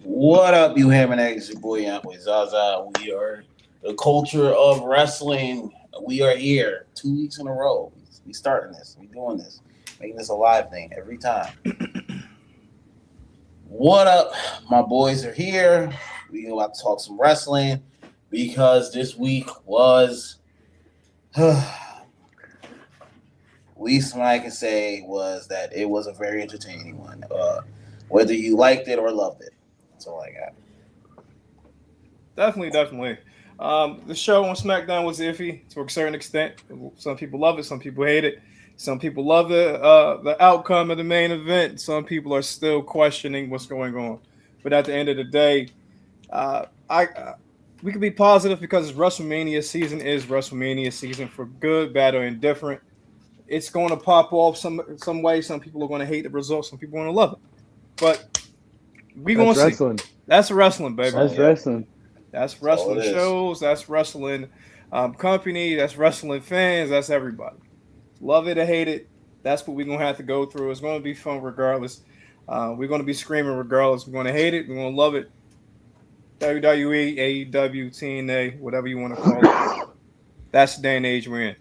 What up, you ham and eggs? Your boy, Young Boy Zaza. We are the culture of wrestling. We are here 2 weeks in a row. We starting this. We doing this. Making this a live thing every time. What up? My boys are here. We about to talk some wrestling because this week was least I can say was that it was a very entertaining one. Whether you liked it or loved it. That's all I got. Definitely. The show on SmackDown was iffy to a certain extent. Some people love it, some people hate it. Some people love the outcome of the main event. Some people are still questioning what's going on. But at the end of the day, I we can be positive because WrestleMania season is WrestleMania season for good, bad, or indifferent. It's going to pop off some way. Some people are going to hate the results. Some people are going to love it. But we going That's to see. wrestling. That's wrestling, baby. That's wrestling. That's all wrestling it is. shows. That's wrestling company. That's wrestling fans. That's everybody. Love it or hate it. That's what we're going to have to go through. It's going to be fun regardless. We're going to be screaming regardless. We're going to hate it. We're going to love it. WWE, AEW, TNA, whatever you want to call it. That's the day and age we're in.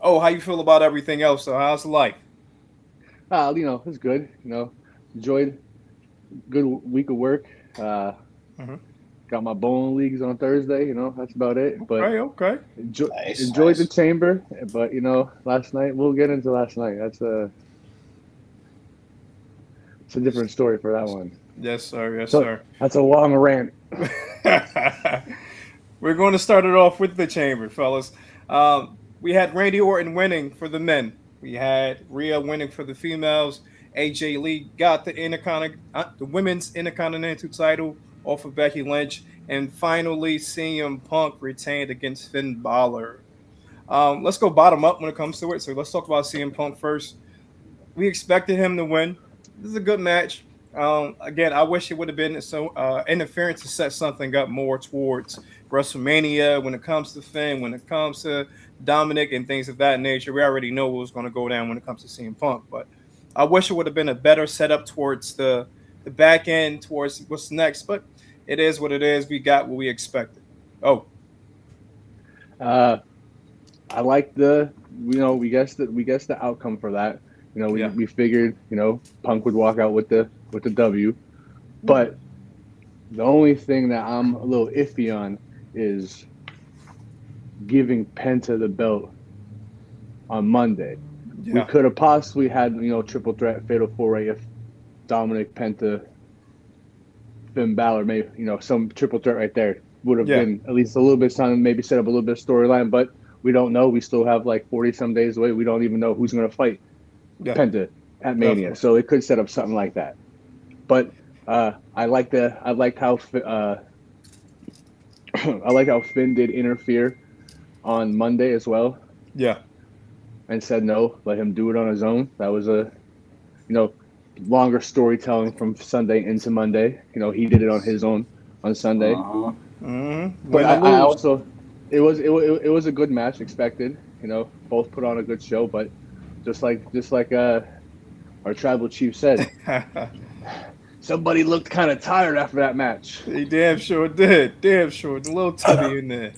Oh, how you feel about everything else? So how's life? It's good. Enjoyed good week of work. Got my bowling leagues on Thursday. That's about it. But Okay. enjoyed the chamber. But last night we'll get into last night. It's a different story for that one. Yes, sir. Yes, sir. That's a long rant. We're going to start it off with the chamber, fellas. We had Randy Orton winning for the men. We had Rhea winning for the females. AJ Lee got the women's Intercontinental title off of Becky Lynch. And finally, CM Punk retained against Finn Balor. Let's go bottom up when it comes to it. So let's talk about CM Punk first. We expected him to win. This is a good match. Again, I wish it would have been interference to set something up more towards WrestleMania when it comes to Finn, when it comes to Dominic and things of that nature. We already know what was going to go down when it comes to CM Punk, but I wish it would have been a better setup towards the back end, towards what's next. But it is what it is. We got what we expected. I like we guessed the outcome for that. We figured Punk would walk out with the W, but the only thing that I'm a little iffy on is giving Penta the belt on Monday. Yeah. We could have possibly had triple threat fatal four-way if Dominic, Penta, Finn Balor, maybe some triple threat right there would have been at least a little bit of time, maybe set up a little bit of storyline, but we don't know. We still have like 40 some days away. We don't even know who's going to fight Penta at Mania, so it could set up something like that. But I like how Finn did interfere on Monday as well. Yeah, and said no, let him do it on his own. That was a longer storytelling from Sunday into Monday. He did it on his own on Sunday. But I also it was a good match, expected. Both put on a good show, but just like our tribal chief said, somebody looked kind of tired after that match. He damn sure did. Damn sure, the little tubby in there.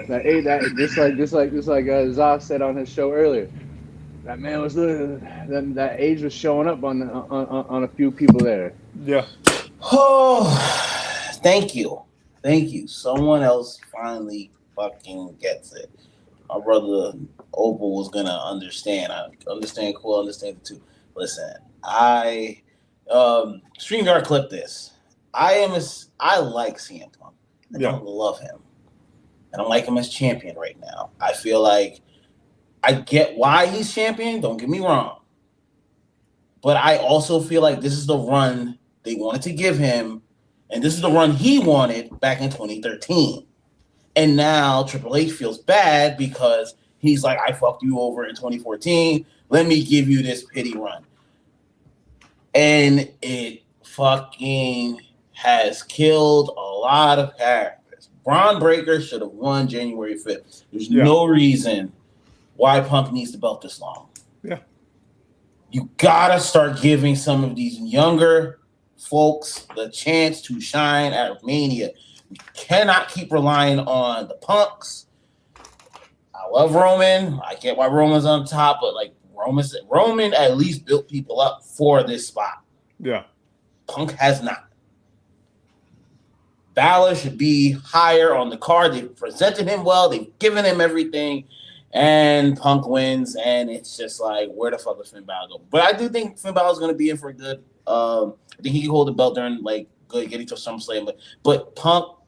Just like Zaz said on his show earlier, that man was that age was showing up on a few people there. Yeah. Oh, thank you. Someone else finally fucking gets it. My brother Opal was gonna understand. I understand. Cool. Understand it too. Listen, I StreamYard clip this. I like CM Punk. I don't love him. I don't like him as champion right now. I feel like I get why he's champion. Don't get me wrong. But I also feel like this is the run they wanted to give him. And this is the run he wanted back in 2013. And now Triple H feels bad because he's like, I fucked you over in 2014. Let me give you this pity run. And it fucking has killed a lot of characters. Braun Breaker should have won January 5th. There's no reason why Punk needs the belt this long. Yeah. You gotta start giving some of these younger folks the chance to shine at Mania. We cannot keep relying on the Punks. I love Roman. I get why Roman's on top, but like Roman at least built people up for this spot. Yeah. Punk has not. Balor should be higher on the card. They've presented him well. They've given him everything. And Punk wins. And it's just like, where the fuck is Finn Balor go? But I do think Finn Balor's going to be in for a good. I think he can hold the belt during, like, good getting to SummerSlam. But Punk,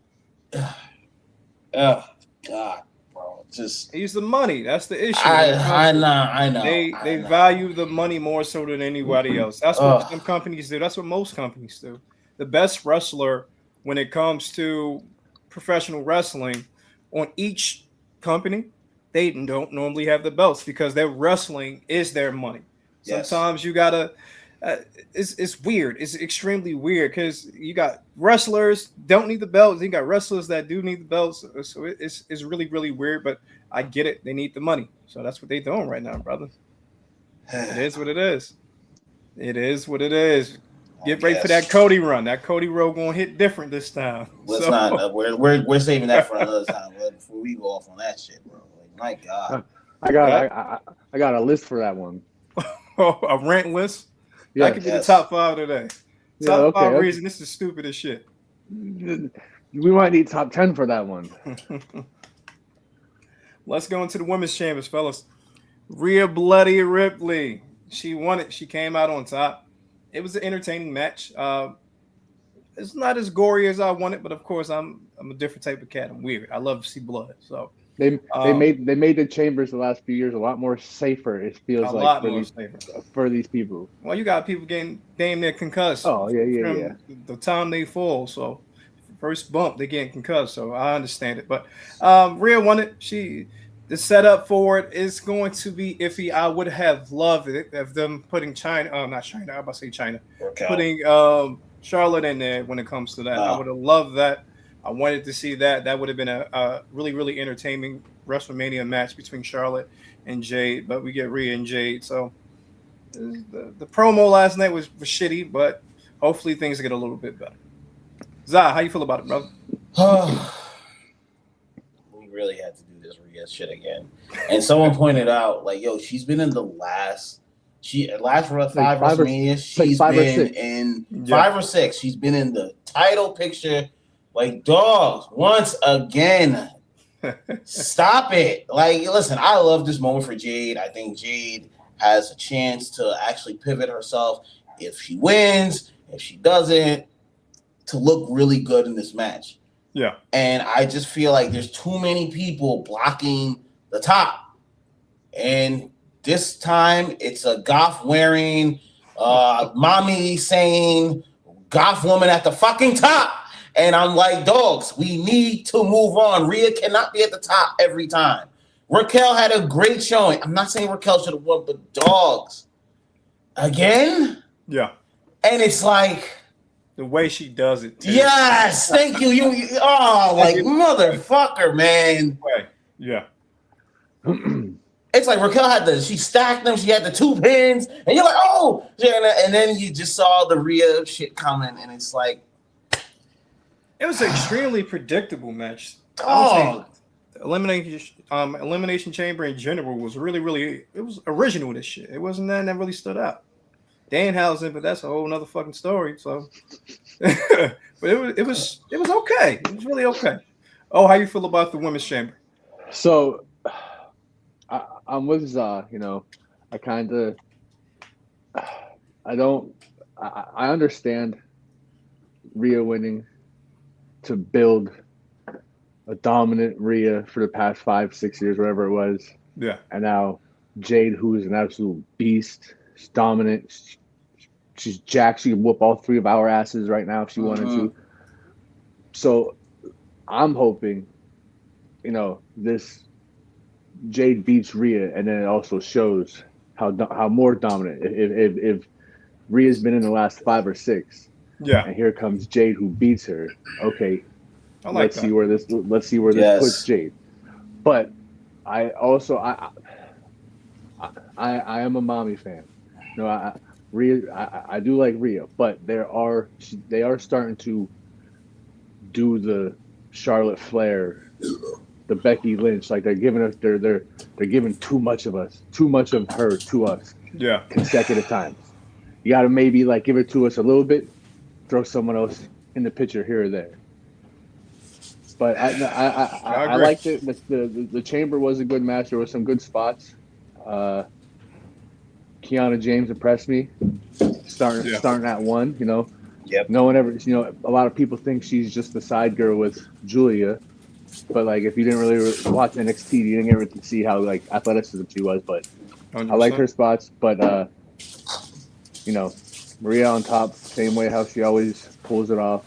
oh, God, bro. Just. He's the money. That's the issue. I know. They value the money more so than anybody else. That's what some companies do. That's what most companies do. The best wrestler, when it comes to professional wrestling, on each company, they don't normally have the belts because their wrestling is their money. Yes. Sometimes you gotta. It's weird. It's extremely weird because you got wrestlers don't need the belts. You got wrestlers that do need the belts. So it's really, really weird. But I get it. They need the money. So that's what they're doing right now, brother. It is what it is. It is what it is. Get ready for that Cody run. That Cody road gonna hit different this time. Let's not. We're saving that for another time. Before we go off on that shit, bro. Like, my God. I got a list for that one. A rant list. Yeah, that could be the top 5 today. Top 5 reason this is stupid as shit. We might need top 10 for that one. Let's go into the women's chambers, fellas. Rhea Bloody Ripley. She won it. She came out on top. It was an entertaining match. It's not as gory as I wanted, but of course I'm a different type of cat. I'm weird. I love to see blood. So they made the chambers the last few years a lot more safer. It feels like for these people. Well, you got people getting damn near concussed. Oh yeah. The time they fall. So first bump they getting concussed. So I understand it. But Rhea won it. The setup for it is going to be iffy. I would have loved it if them putting China. Not China. I'm about to say China. Okay. Putting Charlotte in there when it comes to that. I would have loved that. I wanted to see that. That would have been a really, really entertaining WrestleMania match between Charlotte and Jade. But we get Rhea and Jade. So the promo last night was shitty, but hopefully things get a little bit better. Zah, how you feel about it, brother? We really had to do this Rhea shit again. And someone pointed out, like, yo, she's been in the last 5 WrestleMania. She's been in 5 or 6. She's been in the title picture. Like, dogs, once again. Stop it. Like, listen, I love this moment for Jade. I think Jade has a chance to actually pivot herself if she wins, if she doesn't, to look really good in this match. Yeah. And I just feel like there's too many people blocking the top. And this time it's a goth wearing, mommy saying goth woman at the fucking top. And I'm like, dogs, we need to move on. Rhea cannot be at the top every time. Raquel had a great showing. I'm not saying Raquel should have won, but dogs. Again? Yeah. And it's like the way she does it, too. Yes, thank you. Motherfucker, man. Yeah. It's like Raquel she stacked them. She had the 2 pins, and you're like, oh, and then you just saw the Rhea shit coming, and it's like, it was an extremely predictable match. Elimination Chamber in general was really, really, it was original. This shit, it wasn't that really stood out. Danhausen, but that's a whole nother fucking story. So, but it was okay. It was really okay. Oh, how you feel about the women's chamber? So, I'm with Zah. I understand Rhea winning to build a dominant Rhea for the past 5-6 years, whatever it was. Yeah. And now Jade, who is an absolute beast. She's dominant. She's jacked. She can whoop all 3 of our asses right now if she wanted to. So I'm hoping, this Jade beats Rhea, and then it also shows how more dominant. If Rhea's been in the last 5 or 6, and here comes Jade who beats her. Okay, let's see where this puts Jade. But I am a mommy fan. No, I do like Rhea, but they are starting to do the Charlotte Flair, the Becky Lynch. Like they're giving us they're giving too much of her to us. Yeah. Consecutive times. You got to maybe like give it to us a little bit, throw someone else in the picture here or there. But I liked it. The Chamber was a good match. There was some good spots. Kiana James impressed me. Starting at one, Yep. No one ever, a lot of people think she's just the side girl with Julia, but like if you didn't really watch NXT, you didn't ever see how like athleticism she was. But 100%. I like her spots. But Maria on top, same way how she always pulls it off.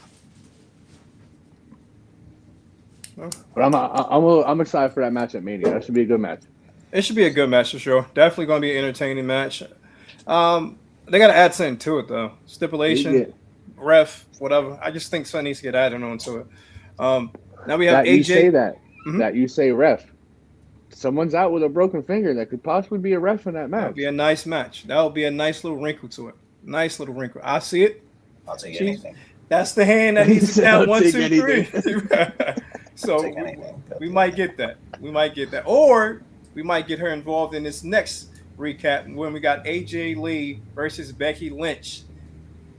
But I'm excited for that match at Mania. That should be a good match. It should be a good match for sure. Definitely going to be an entertaining match. They got to add something to it though. Stipulation, ref, whatever. I just think something needs to get added onto it. Now we have that AJ. You say that you say ref. Someone's out with a broken finger that could possibly be a ref in that match. That'll be a nice match. That'll be a nice little wrinkle to it. Nice little wrinkle. I see it. I'll take anything. That's the hand that needs to count 1, 2, 3. So we might get that. Or we might get her involved in this next recap when we got AJ Lee versus Becky Lynch.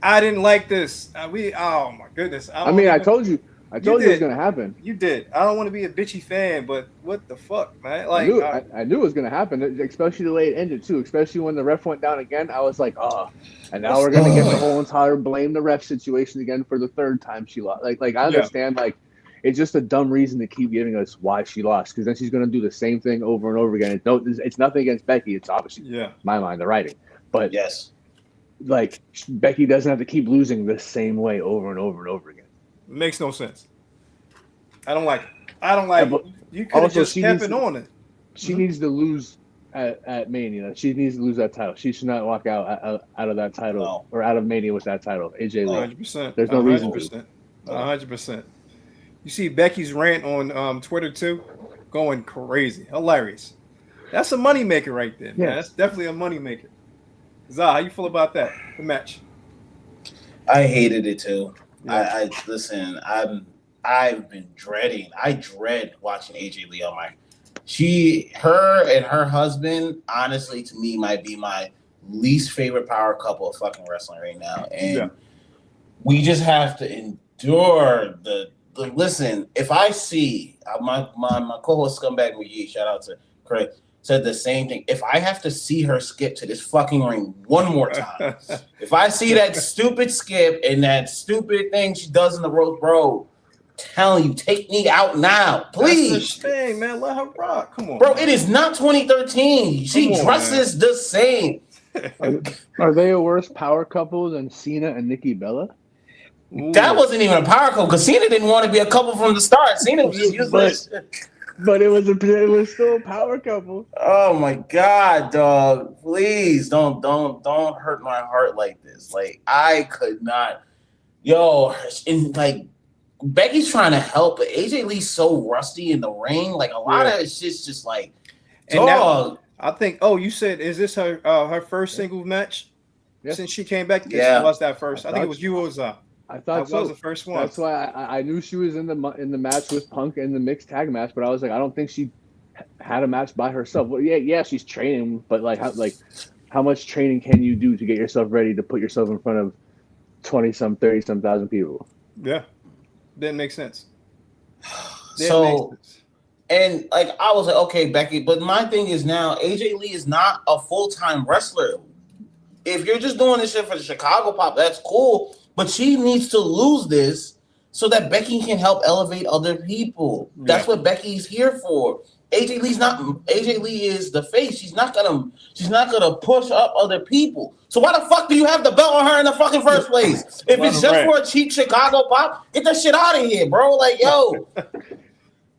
I didn't like this. Oh my goodness. I told you it was gonna happen. You did. I don't want to be a bitchy fan, but what the fuck, man? Like I knew it was gonna happen, especially the way it ended too. Especially when the ref went down again, I was like, oh. And now we're gonna get the whole entire blame the ref situation again for the third time she lost. Like I understand, like it's just a dumb reason to keep giving us why she lost, because then she's gonna do the same thing over and over again. It's nothing against Becky. It's obviously, in my mind, the writing. But yes, like Becky doesn't have to keep losing the same way over and over and over again. Makes no sense. I don't like it. You could have just kept it on it. She needs to lose at Mania. She needs to lose that title. She should not walk out of that title or out of Mania with that title. AJ Lee. 100%. There's no reason. 100%. You see Becky's rant on Twitter too, going crazy, hilarious. That's a moneymaker right there. Yeah, that's definitely a moneymaker. Zah, how you feel about that? The match. I hated it too. Yeah. I listen. I've been dreading. I dread watching AJ Lee on my. Her and her husband, honestly, to me, might be my least favorite power couple of fucking wrestling right now, and we just have to endure the. Listen, if I see my co-host Scumbag McGee, shout out to Craig, said the same thing. If I have to see her skip to this fucking ring one more time, if I see that stupid skip and that stupid thing she does in the rope, bro, telling you, take me out now, please. That's the thing, man. Let her rock. Come on, bro. Man. It is not 2013. She dresses the same. Are they a worse power couple than Cena and Nikki Bella? Ooh. That wasn't even a power couple because Cena didn't want to be a couple from the start. Cena was just useless. But it was still a power couple. Oh my god, dog! Please don't hurt my heart like this. Like I could not, and like Becky's trying to help, but AJ Lee's so rusty in the ring. Like a lot of it's just like, dog. I think. Oh, you said is this her first single match since she came back? Yeah, she was that first. I think it was you or Zah. I thought that was the first one. That's why I knew she was in the match with Punk in the mixed tag match, but I was like, I don't think she had a match by herself. Well, yeah, she's training, but how much training can you do to get yourself ready to put yourself in front of 20-some, 30-some thousand people? Yeah, didn't make sense. And like I was like, okay, Becky, but my thing is now AJ Lee is not a full-time wrestler. If you're just doing this shit for the Chicago Pop, that's cool. But she needs to lose this so that Becky can help elevate other people. That's what Becky's here for. AJ Lee is the face. She's not gonna push up other people. So why the fuck do you have the belt on her in the fucking first place? If it's just for a cheap Chicago Pop, get that shit out of here, bro. Like,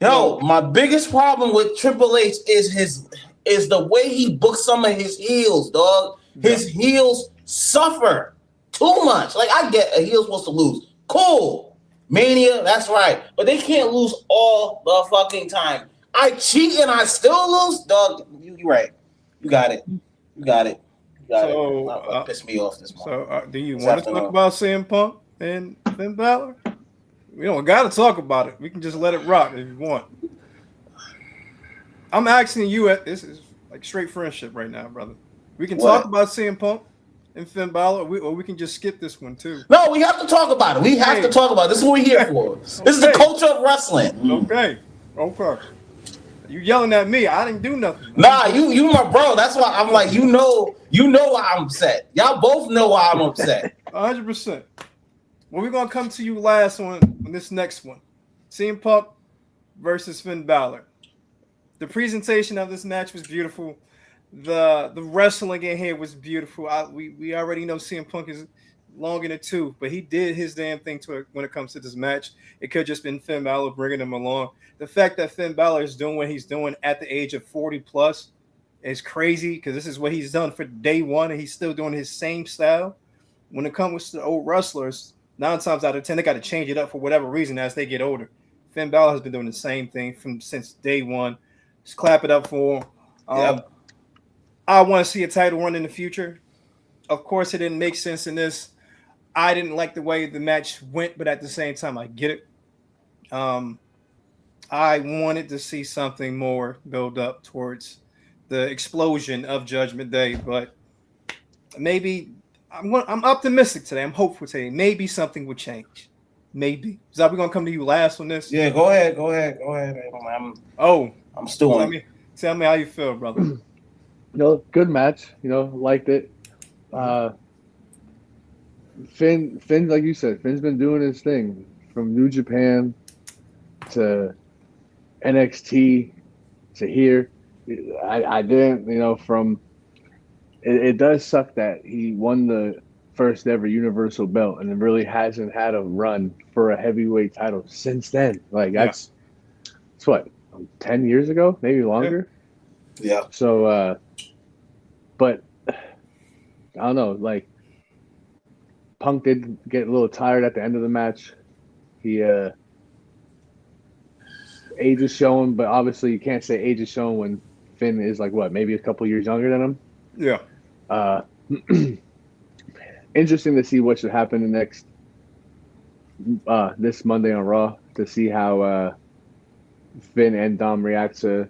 my biggest problem with Triple H is the way he books some of his heels, dog. His heels suffer too much. Like, I get a heel's supposed to lose. Cool. Mania, that's right. But they can't lose all the fucking time. I cheat and I still lose? Dog, you're right. You got it. That pissed me off this morning. So, do you want to talk about CM Punk and Finn Balor? We don't got to talk about it. We can just let it rock if you want. I'm asking you. This is like straight friendship right now, brother. We can talk about CM Punk and Finn Balor, or we can just skip this one too. No, we have to talk about it. We have to talk about it. This is what we're here for. This is the culture of wrestling. Okay. You yelling at me? I didn't do nothing. Nah, you my bro. That's why I'm like, you know why I'm upset. Y'all both know why I'm upset. 100%. Well, we're gonna come to you last on this next one. CM Punk versus Finn Balor. The presentation of this match was beautiful. The wrestling in here was beautiful. We already know CM Punk is long in the tooth, but he did his damn thing to it when it comes to this match. It could have just been Finn Balor bringing him along. The fact that Finn Balor is doing what he's doing at the age of 40 plus is crazy because this is what he's done for day one, and he's still doing his same style. When it comes to the old wrestlers, 9 times out of 10, they got to change it up for whatever reason as they get older. Finn Balor has been doing the same thing since day one. Just clap it up for him. I want to see a title run in the future. Of course, it didn't make sense in this. I didn't like the way the match went, but at the same time, I get it. I wanted to see something more build up towards the explosion of Judgment Day, but maybe I'm optimistic today. I'm hopeful today. Maybe something would change. Maybe. So we're gonna come to you last on this. Yeah, go ahead. I'm still. Tell me how you feel, brother. Good match. Liked it. Finn, like you said, Finn's been doing his thing from New Japan to NXT to here. I didn't, from it does suck that he won the first ever Universal belt and it really hasn't had a run for a heavyweight title since then. Like that's what, 10 years ago, maybe longer. Yeah. So, but I don't know, like Punk did get a little tired at the end of the match. He age is showing, but obviously you can't say age is showing when Finn is like what, maybe a couple years younger than him. Yeah. Interesting to see what should happen next this Monday on Raw to see how Finn and Dom react to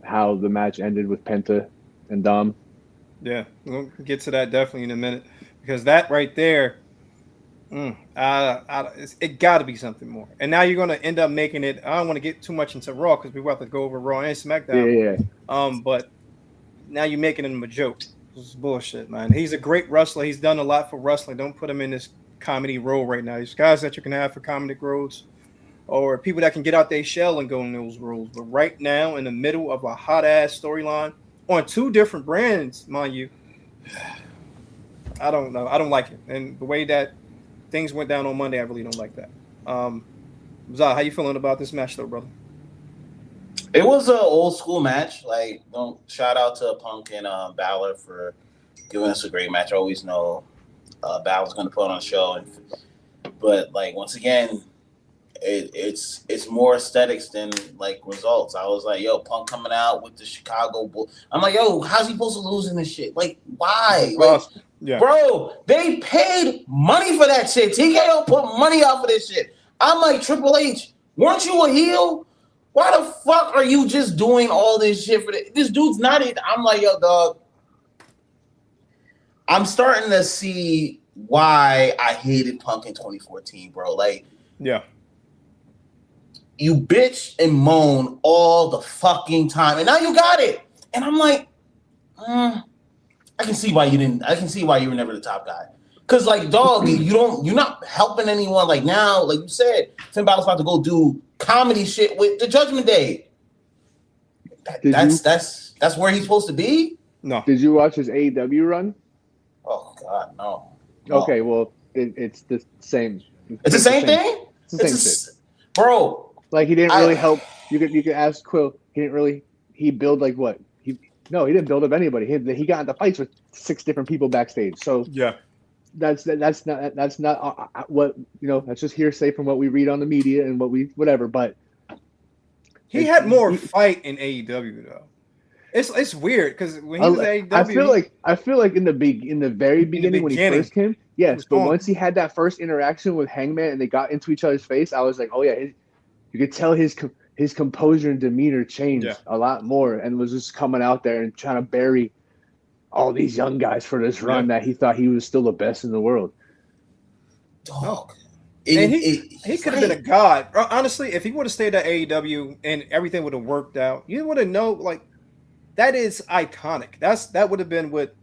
how the match ended with Penta and Dom. Yeah, we'll get to that definitely in a minute because that right there, it got to be something more. And now you're going to end up making it. I don't want to get too much into Raw because we're about to go over Raw and SmackDown. Yeah. But now you're making him a joke. This is bullshit, man. He's a great wrestler. He's done a lot for wrestling. Don't put him in this comedy role right now. These guys that you can have for comedic roles or people that can get out their shell and go in those roles. But right now, in the middle of a hot-ass storyline on 2 different brands, mind you, I don't know. I don't like it. And the way that things went down on Monday, I really don't like that. Zah, how you feeling about this match, though, brother? It was an old school match. Like, shout out to Punk and Balor for giving us a great match. I always know Balor's going to put on a show, but like once again, it's more aesthetics than like results. I was like, yo, Punk coming out with the Chicago Bull. I'm like, yo, how's he supposed to lose in this shit? Like, why? Like, bro, they paid money for that shit. TKO put money out for this shit. I'm like, Triple H, weren't you a heel? Why the fuck are you just doing all this shit for this dude's not it? I'm like, yo, dog. I'm starting to see why I hated Punk in 2014, bro. Like, yeah. You bitch and moan all the fucking time, and now you got it. And I'm like, I can see why you didn't. I can see why you were never the top guy. Cause like, dog, you're not helping anyone. Like now, like you said, Finn Balor's about to go do comedy shit with the Judgment Day. That's where he's supposed to be. No. Did you watch his AEW run? Oh God, no. Okay, well, it's the same. It's the same thing. It's the same shit, bro. Like he didn't really help. You could ask Quill. He didn't really. He built like what? He didn't build up anybody. He got into fights with 6 different people backstage. So yeah, that's not what That's just hearsay from what we read on the media and whatever. But he had more fight in AEW though. It's weird because when he was at AEW, I feel like in the very beginning when he first came, yes, but once he had that first interaction with Hangman and they got into each other's face, I was like, oh yeah, you could tell his composure and demeanor changed a lot more, and was just coming out there and trying to bury all these young guys for this run that he thought he was still the best in the world. Dog. And he could have been a god. Honestly, if he would have stayed at AEW and everything would have worked out, you would have known, like, that is iconic. That would have been what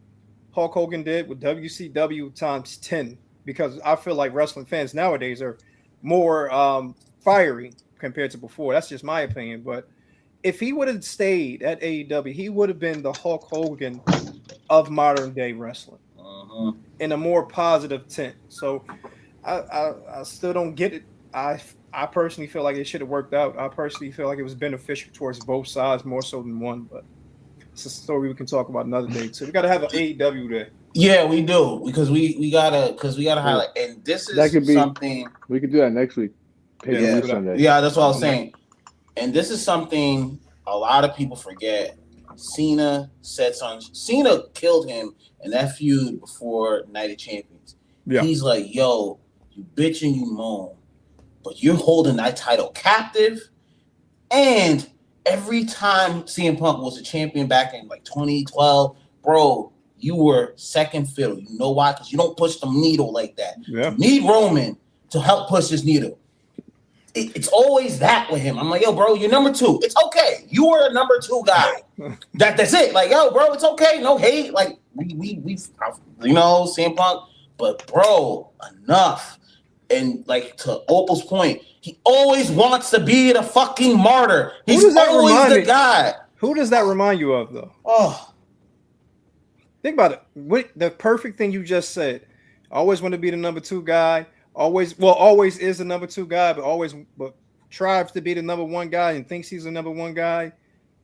Hulk Hogan did with WCW times 10, because I feel like wrestling fans nowadays are more fiery compared to before. That's just my opinion. But if he would have stayed at AEW, he would have been the Hulk Hogan of modern day wrestling in a more positive tint. So I still don't get it. I personally feel like it should have worked out. I personally feel like it was beneficial towards both sides more so than one. But it's a story we can talk about another day. So we got to have an AEW day. Yeah, we do, because we gotta highlight, and this is something we could do that next week. Sunday. Yeah, that's what I was saying. And this is something a lot of people forget. Cena killed him in that feud before Night of Champions. Yeah. He's like, yo, you bitch and you moan, but you're holding that title captive. And every time CM Punk was a champion back in like 2012, bro, you were second fiddle. You know why? Because you don't push the needle like that. Yeah. You need Roman to help push this needle. It's always that with him. I'm like, yo, bro, you're number 2. It's okay. You are a number 2 guy. That's it. Like, yo, bro, it's okay. No hate. Like, we CM Punk. But, bro, enough. And, like, to Opal's point, he always wants to be the fucking martyr. He's always the guy. Who does that remind you of, though? Oh. Think about it. The perfect thing you just said. Always want to be the number 2 guy. Always is the number 2 guy, but tries to be the number 1 guy and thinks he's the number 1 guy,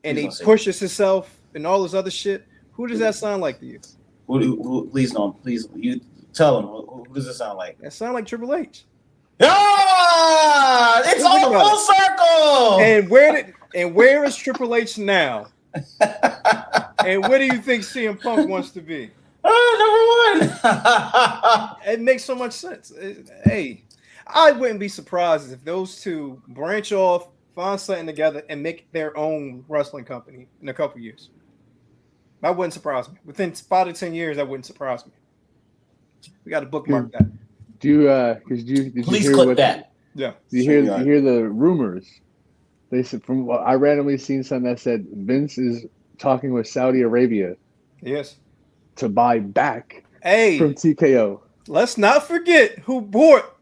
and he pushes himself and all this other shit. Who does that sound like to you? Please you tell him. Who does it sound like? That sound like Triple H. Ah, it's all full circle. And where is Triple H now? And where do you think CM Punk wants to be? Number 1. It makes so much sense. Hey, I wouldn't be surprised if those two branch off, find something together, and make their own wrestling company in a couple years. That wouldn't surprise me. Within 5 to 10 years, that wouldn't surprise me. We got to bookmark that. Please click that. Yeah. You hear the rumors? They said, from what I randomly seen something that said Vince is talking with Saudi Arabia. Yes. To buy back from TKO. Let's not forget who bought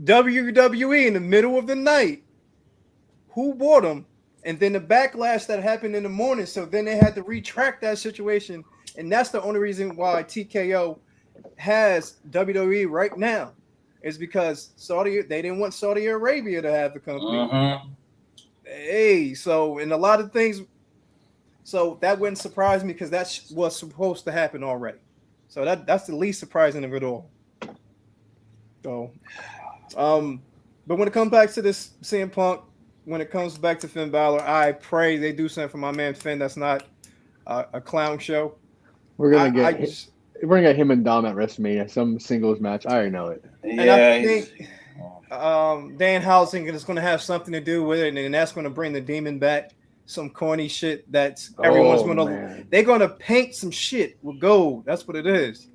WWE in the middle of the night. Who bought them? And then the backlash that happened in the morning. So then they had to retract that situation. And that's the only reason why TKO has WWE right now. Is because they didn't want Saudi Arabia to have the company. So in a lot of things. So that wouldn't surprise me because that was supposed to happen already. So that's the least surprising of it all. So, but when it comes back to this CM Punk, when it comes back to Finn Balor, I pray they do something for my man Finn. That's not a clown show. We're gonna get him and Dom at WrestleMania, some singles match. I already know it. And I think Dan Housing is going to have something to do with it, and that's going to bring the Demon back. Some corny shit that's everyone's they're gonna paint some shit with gold. That's what it is,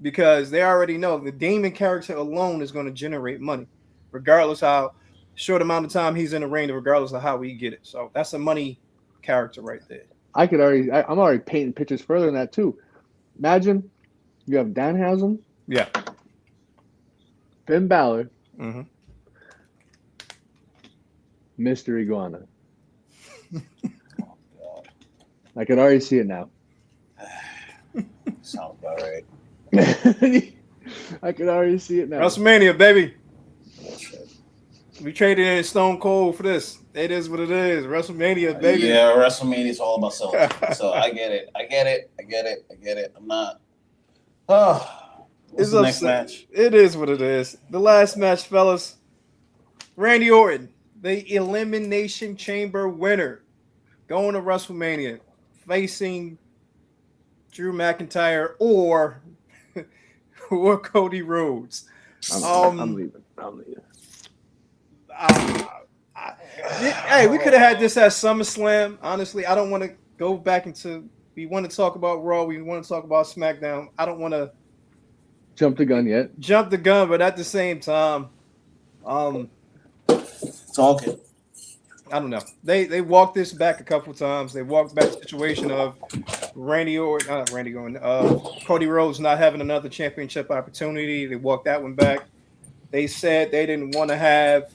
because they already know the Demon character alone is going to generate money, regardless how short amount of time he's in the ring, regardless of how we get it. So that's a money character right there. I'm already painting pictures further than that too. Imagine you have Danhausen, Finn Balor, Mr. Iguana. I can already see it now. Sounds about right. I can already see it now. WrestleMania, baby. We traded in Stone Cold for this. It is what it is. WrestleMania, baby. Yeah, WrestleMania is all about selling. So I get it. I'm not. What's the next match? It is what it is. The last match, fellas. Randy Orton, the Elimination Chamber winner, going to WrestleMania. facing Drew McIntyre or Cody Rhodes. I'm leaving. Hey, we could have had this at SummerSlam. Honestly, I don't want to go back into. We want to talk about Raw. We want to talk about SmackDown. I don't want to jump the gun yet. But at the same time, talking. I don't know. They walked this back a couple times. They walked back the situation of Cody Rhodes not having another championship opportunity. They walked that one back. They said they didn't want to have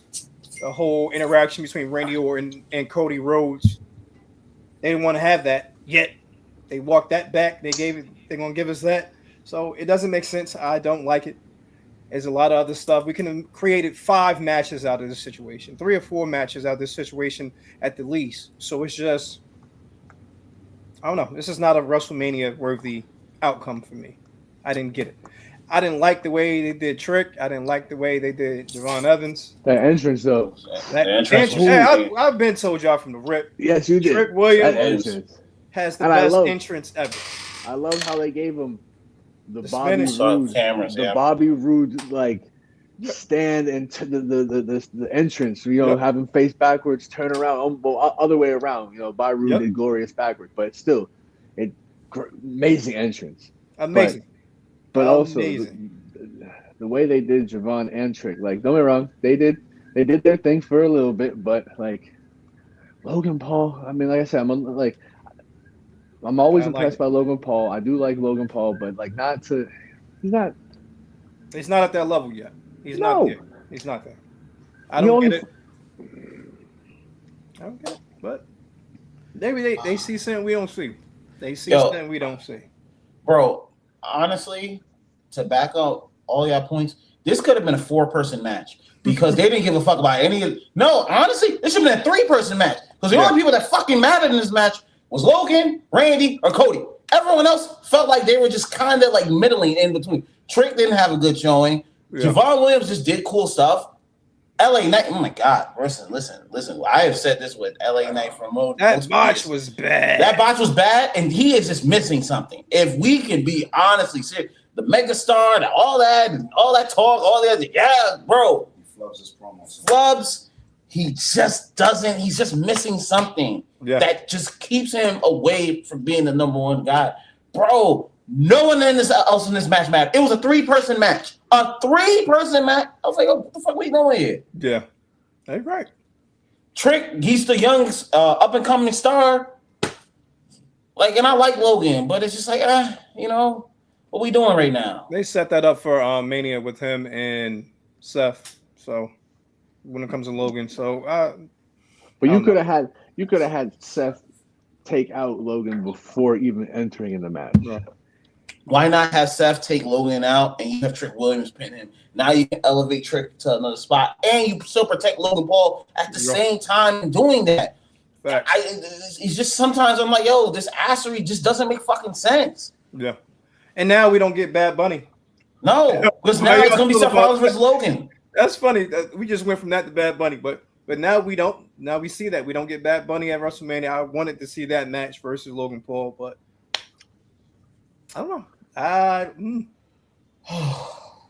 the whole interaction between Randy Orton and Cody Rhodes. They didn't want to have that yet. They walked that back. They're gonna give us that. So it doesn't make sense. I don't like it. There's a lot of other stuff. We could have created 5 matches out of this situation, 3 or 4 matches out of this situation at the least. So it's just, I don't know. This is not a WrestleMania worthy outcome for me. I didn't get it. I didn't like the way they did Trick. I didn't like the way they did Javon Evans. That entrance, though. I've been told y'all from the rip. Yes, you did. Trick Williams has the best entrance ever. I love how they gave him the Bobby Roode like stand and the entrance. Have him face backwards, turn around, other way around. Bobby Roode did glorious backwards, but still, amazing entrance. Amazing. But also the way they did Javon and Trick, like, don't get me wrong, they did their thing for a little bit, but like Logan Paul, I mean, like I said, I'm always impressed by Logan Paul. I do like Logan Paul, but like he's not at that level yet. He's not there. He's not there. I don't get it. But maybe they see something we don't see. They see something we don't see. Bro, honestly, to back up all y'all points, this could have been a 4-person match because they didn't give a fuck about any of. No, honestly, this should have been a 3-person match because the only people that fucking mattered in this match was Logan, Randy, or Cody. Everyone else felt like they were just kind of like middling in between. Trick didn't have a good showing. Yeah. Javon Williams just did cool stuff. LA Knight, oh my God. Listen. I have said this with LA Knight for more. That botch was bad. That botch was bad, and he is just missing something. If we can be honestly serious, the megastar, all that talk, all that, yeah, bro. He flubs his promos. He's just missing something that just keeps him away from being the number one guy. Bro, no one else in this match mattered. It was a 3-person match. A 3-person match. I was like, oh, what the fuck are we doing here? Yeah. That's right. Trick, he's the young up-and-coming star. Like, and I like Logan, but it's just like, what we doing right now? They set that up for Mania with him and Seth. So when it comes to Logan, but you could have had Seth take out Logan before even entering in the match. Yeah. Why not have Seth take Logan out and you have Trick Williams pin him? Now you can elevate Trick to another spot and you still protect Logan Paul at the same time doing that. It's just sometimes I'm like, yo, this assery just doesn't make fucking sense. Yeah. And now we don't get Bad Bunny. No, because now it's going to be Seth Rollins versus Logan. That's funny. We just went from that to Bad Bunny, but now we don't. Now we see that we don't get Bad Bunny at WrestleMania. I wanted to see that match versus Logan Paul, but I don't know.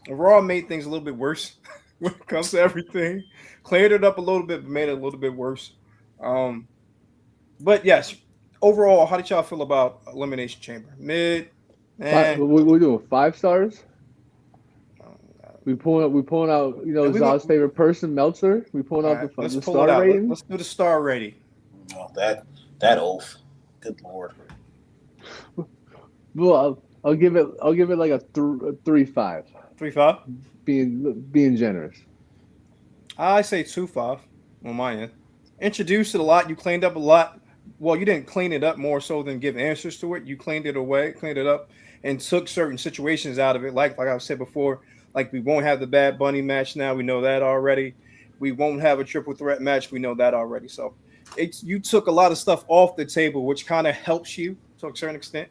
Raw made things a little bit worse when it comes to everything. Cleared it up a little bit, but made it a little bit worse. But yes, overall, how did y'all feel about Elimination Chamber? Mid. We're doing 5 stars. We pulling out, Zod's favorite person, Meltzer. We pulling out the star rating. Let's do the star rating. Oh, that oath. Good Lord. Well, I'll give it like a 3.5. 3.5. Being generous. I say 2.5 on my end. Introduced it a lot. You cleaned up a lot. Well, you didn't clean it up more so than give answers to it. You cleaned it up, and took certain situations out of it. Like I said before, like we won't have the Bad Bunny match now. We know that already. We won't have a triple threat match. We know that already. So you took a lot of stuff off the table, which kind of helps you to a certain extent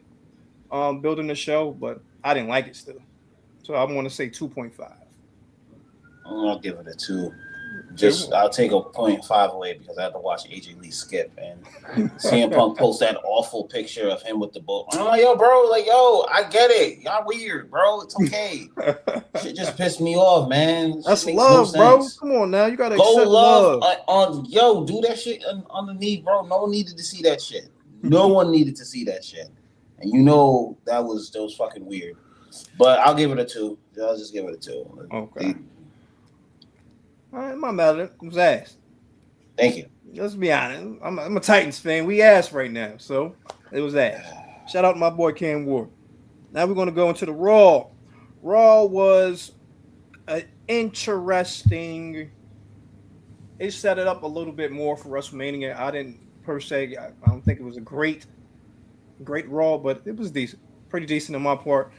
building the show. But I didn't like it still. So I want to say 2.5. I'll give it a 2. I'll take a 0.5 away because I had to watch AJ Lee skip and CM Punk post that awful picture of him with the boat. I'm like, yo, bro, I get it. Y'all weird, bro. It's okay. Shit just pissed me off, man. That's love, bro. Come on now, you gotta accept love. On do that shit underneath, bro. No one needed to see that shit. No one needed to see that shit, and that was fucking weird. But I'll give it a 2. I'll just give it a 2. Okay. All right, my mad at it. It was ass. Thank you. Let's be honest. I'm a Titans fan. We ass right now, so it was ass. Shout out to my boy Cam Ward. Now we're gonna go into the Raw. Raw was an interesting. It set it up a little bit more for WrestleMania. I didn't per se. I don't think it was a great Raw, but it was decent, pretty decent on my part.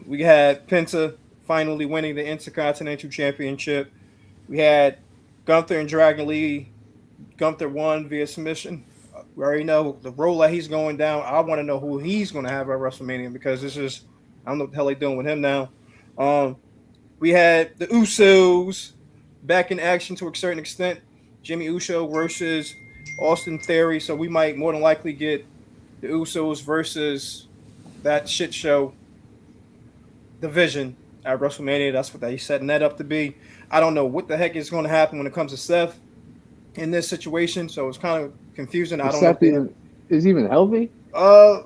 We had Penta finally winning the Intercontinental Championship. We had Gunther and Dragon Lee. Gunther won via submission. We already know the role that he's going down. I want to know who he's going to have at WrestleMania because I don't know what the hell they're doing with him now. We had the Usos back in action to a certain extent. Jimmy Uso versus Austin Theory. So we might more than likely get the Usos versus that shit show division at WrestleMania. That's what they're setting that up to be. I don't know what the heck is going to happen when it comes to Seth in this situation. So it's kind of confusing. I don't Seth know. Is he even healthy? I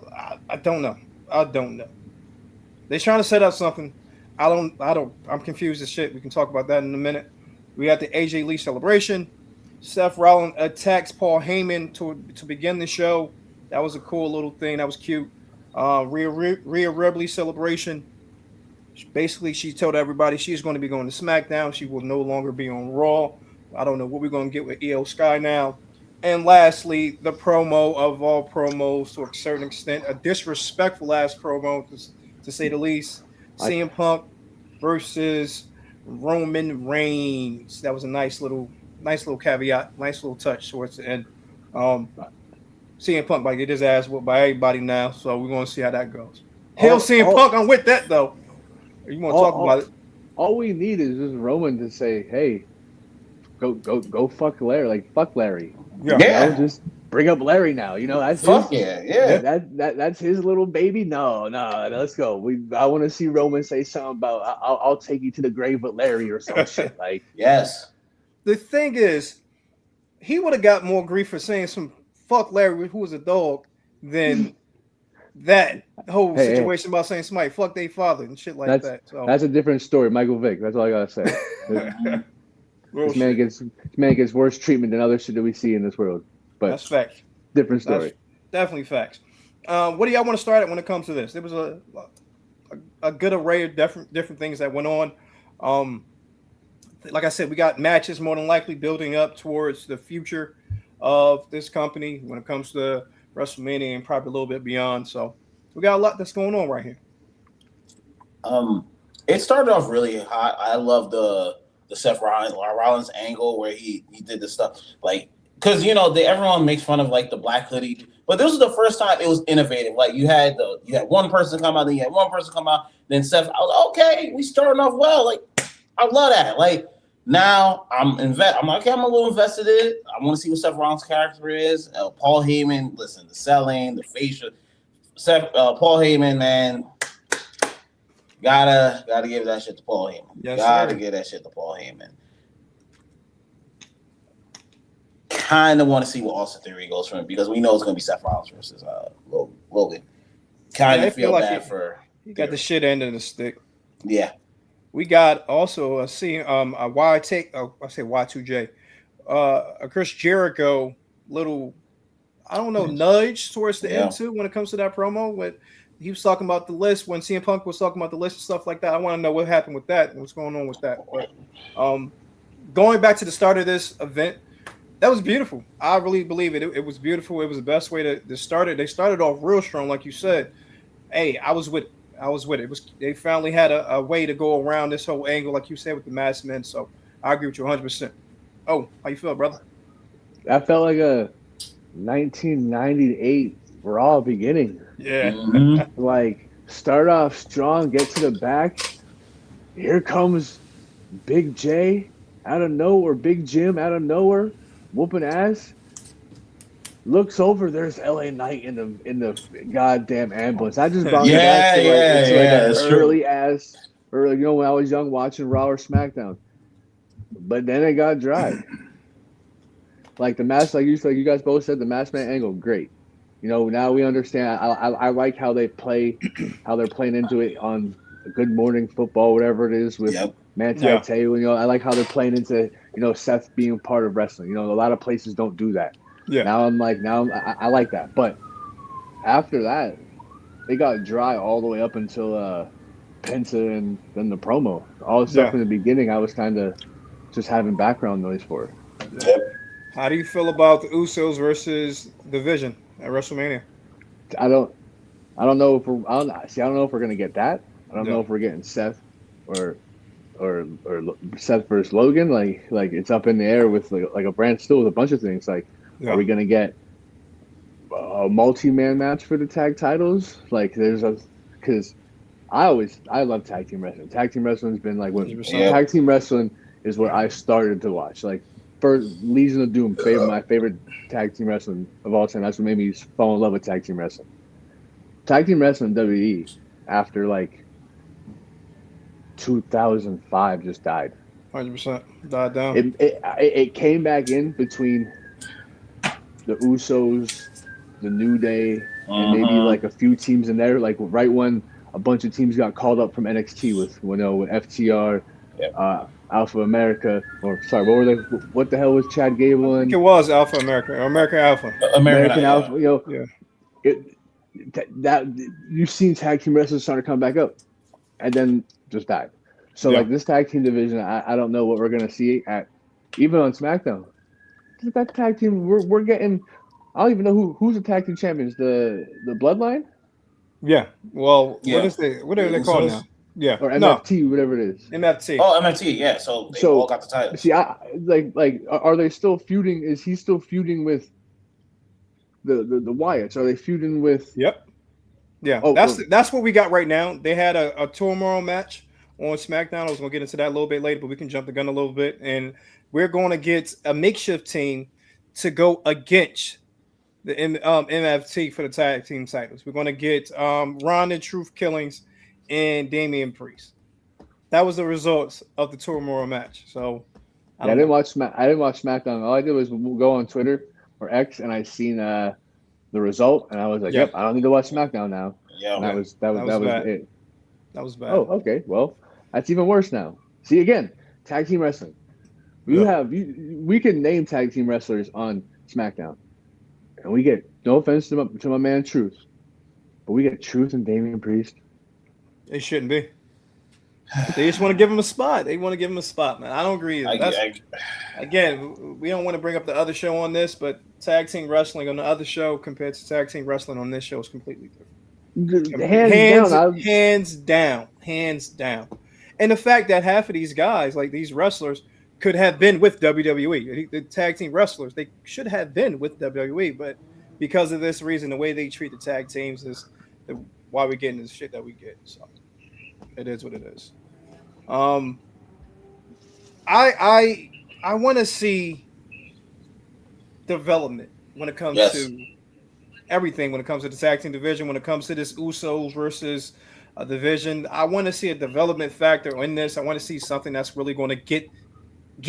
don't know. They're trying to set up something. I'm confused as shit. We can talk about that in a minute. We got the AJ Lee celebration. Seth Rollins attacks Paul Heyman to begin the show. That was a cool little thing. That was cute. Rhea Ripley celebration. Basically, she told everybody she's going to be going to SmackDown. She will no longer be on Raw. I don't know what we're going to get with Io Sky now. And lastly, the promo of all promos to a certain extent, a disrespectful ass promo to say the least. CM Punk versus Roman Reigns. That was a nice little caveat, nice little touch towards the end. CM Punk might get his ass whooped by everybody now, so we're going to see how that goes. Hell, CM Punk, I'm with that though. You want to talk about it? All we need is just Roman to say, "Hey, go fuck Larry, like fuck Larry." Yeah. Just bring up Larry now. That's that's his little baby. No, let's go. I want to see Roman say something about I'll take you to the grave with Larry or some shit. Like, yes. The thing is, he would have got more grief for saying some fuck Larry, who was a dog, than that whole situation about saying somebody fuck their father and shit like that. So that's a different story. Michael Vick. That's all I gotta say. This man gets worse treatment than other shit that we see in this world. But that's facts. Different story. That's definitely facts. What do y'all want to start at when it comes to this? There was a good array of different things that went on. Like I said, we got matches more than likely building up towards the future of this company when it comes to WrestleMania and probably a little bit beyond. So we got a lot that's going on right here. It started off really hot. I love the Seth Rollins angle where he did the stuff like because everyone makes fun of like the black hoodie, but this was the first time it was innovative. Like you had one person come out, then you had one person come out, then Seth. I was okay. We starting off well. Like I love that. Like now I'm like, okay, I'm a little invested in it. I want to see what Seth Rollins' character is. Paul Heyman, listen, the selling, the facial. Paul Heyman, man. Gotta give that shit to Paul Heyman. Yes, gotta give that shit to Paul Heyman. Kind of want to see what Austin Theory goes from because we know it's gonna be Seth Rollins versus Logan. Kind of feel bad for. He got the shit end of the stick. Yeah. We got also a Y2J, a Chris Jericho little, I don't know, nudge towards the end too when it comes to that promo when he was talking about the list when CM Punk was talking about the list and stuff like that. I want to know what happened with that and what's going on with that. But going back to the start of this event, that was beautiful. I really believe it. It was beautiful. It was the best way to start it. They started off real strong, like you said. Hey, I was with it. They finally had a way to go around this whole angle, like you said, with the masked men. So I agree with you 100%. Oh, how you feel, brother? That felt like a 1998 Raw beginning. Yeah. Mm-hmm. Like start off strong, get to the back. Here comes Big J out of nowhere, Big Jim out of nowhere, whooping ass. Looks over, there's LA Knight in the goddamn ambulance. I just brought me back Yeah, to like yeah, it's like yeah. an That's true. early, you know, when I was young watching Raw or SmackDown. But then it got dry. Like the match, like you guys both said, the match man angle, great. You know, now we understand. I like how they play, how they're playing into it on Good Morning Football, whatever it is with Yep. Manti Yeah. Te'o. You know, I like how they're playing into Seth being part of wrestling. You know, a lot of places don't do that. Yeah. Now I like that, but after that, it got dry all the way up until Penta and then the promo. All the stuff in the beginning, I was kind of just having background noise for. Yep. How do you feel about the Usos versus the Vision at WrestleMania? I don't know if we're I don't know if we're gonna get that. I don't know if we're getting Seth or Seth versus Logan. Like it's up in the air with like a brand still with a bunch of things. Like, are we gonna get a multi-man match for the tag titles? Like, because I love tag team wrestling. Tag team wrestling has been like tag team wrestling is what I started to watch. Like, first Legion of Doom, my favorite tag team wrestling of all time. That's what made me fall in love with tag team wrestling. Tag team wrestling WWE after like 2005 just died. 100% died down. It came back in between the Usos, the New Day, and maybe like a few teams in there. Like right when a bunch of teams got called up from NXT with FTR, Alpha America, or sorry, what were they? What the hell was Chad Gable in? I think it was Alpha America, or American Alpha. American Alpha. You know, that you've seen tag team wrestlers starting to come back up, and then just died. So like this tag team division, I don't know what we're gonna see at even on SmackDown. That tag team, we're getting. I don't even know who's the tag team champions. The Bloodline. Yeah. Well, what are they called now? Yeah. Or MFT, whatever it is. MFT. Oh, MFT. Yeah. So they all got the titles. See, are they still feuding? Is he still feuding with the Wyatts? Are they feuding with? Yep. Yeah. That's what we got right now. They had a turmoil match on SmackDown. I was going to get into that a little bit later, but we can jump the gun a little bit, and we're going to get a makeshift team to go against the MFT for the tag team titles. We're going to get Ron and Truth Killings and Damian Priest. That was the results of the turmoil match. So I didn't watch SmackDown. All I did was go on Twitter or X, and I seen the result, and I was like, "Yep, I don't need to watch SmackDown now." Yeah, that was it. That was bad. Oh, okay. Well, that's even worse now. See, again, tag team wrestling. We can name tag team wrestlers on SmackDown, and we get, no offense to my man Truth, but we get Truth and Damian Priest. They shouldn't be. They just want to give him a spot. They want to give him a spot, man. I don't agree. Again, we don't want to bring up the other show on this, but tag team wrestling on the other show compared to tag team wrestling on this show is completely different. Hands down. And the fact that half of these guys, like these wrestlers, could have been with WWE. The tag team wrestlers, they should have been with WWE, but because of this reason, the way they treat the tag teams is why we're getting this shit that we get. So it is what it is. I want to see development when it comes to everything. When it comes to the tag team division, when it comes to this Usos versus division, I want to see a development factor in this. I want to see something that's really going to get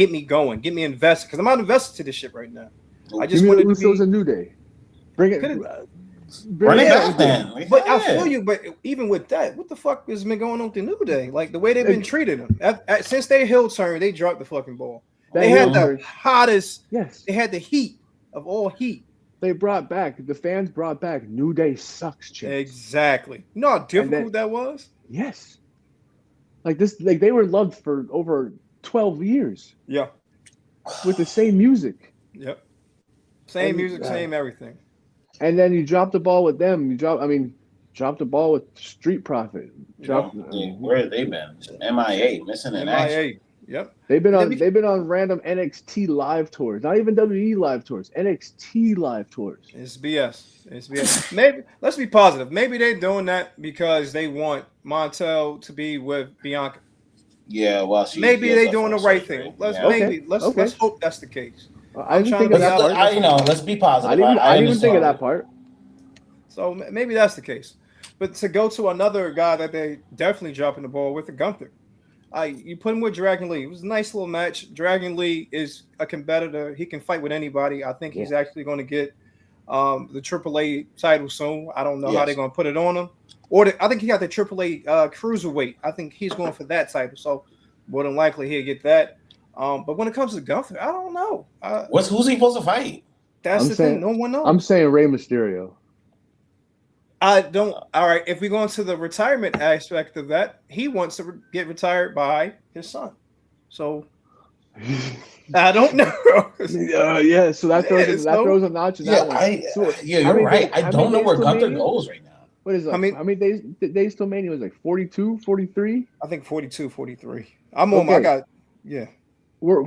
me going, get me invested, because I'm not invested to this shit right now. I just want to be a New Day. Bring it back then. But I feel you. But even with that, what the fuck has been going on with the New Day? Like the way they've been treating them since they heel turn, they dropped the fucking ball. They had the hottest. Yes, they had the heat of all heat. They brought back the fans. Brought back New Day sucks. Chance. Exactly. You know how difficult that was. Yes. Like this, like they were loved for over 12 years. Yeah. With the same music. Yep. Same music, same everything. And then you drop the ball with them. Drop the ball with Street Profit. Where have they been? MIA, missing in action. Yep. They've been on random NXT live tours. Not even WWE live tours. NXT live tours. It's BS. Maybe let's be positive. Maybe they're doing that because they want Montel to be with Bianca. Yeah, well, maybe they doing the right thing. Let's hope that's the case. I didn't think of that part. Let's be positive. I didn't even think of that part. So maybe that's the case. But to go to another guy that they definitely dropping the ball with, Gunther. You put him with Dragon Lee. It was a nice little match. Dragon Lee is a competitor. He can fight with anybody. I think he's actually going to get the AAA title soon. I don't know how they're going to put it on him. I think he got the AAA cruiserweight. I think he's going for that title. So more than likely he'll get that. But when it comes to Gunther, I don't know. Who's he supposed to fight? That's the thing. No one knows. I'm saying Rey Mysterio. I don't. All right. If we go into the retirement aspect of that, he wants to get retired by his son. So I don't know. Yeah. So that throws a notch in that one. You're right. I don't know where Gunther goes right now. What is it? How many days till Mania? Was like 42, 43? I think 42, 43. I'm on. I got. Yeah.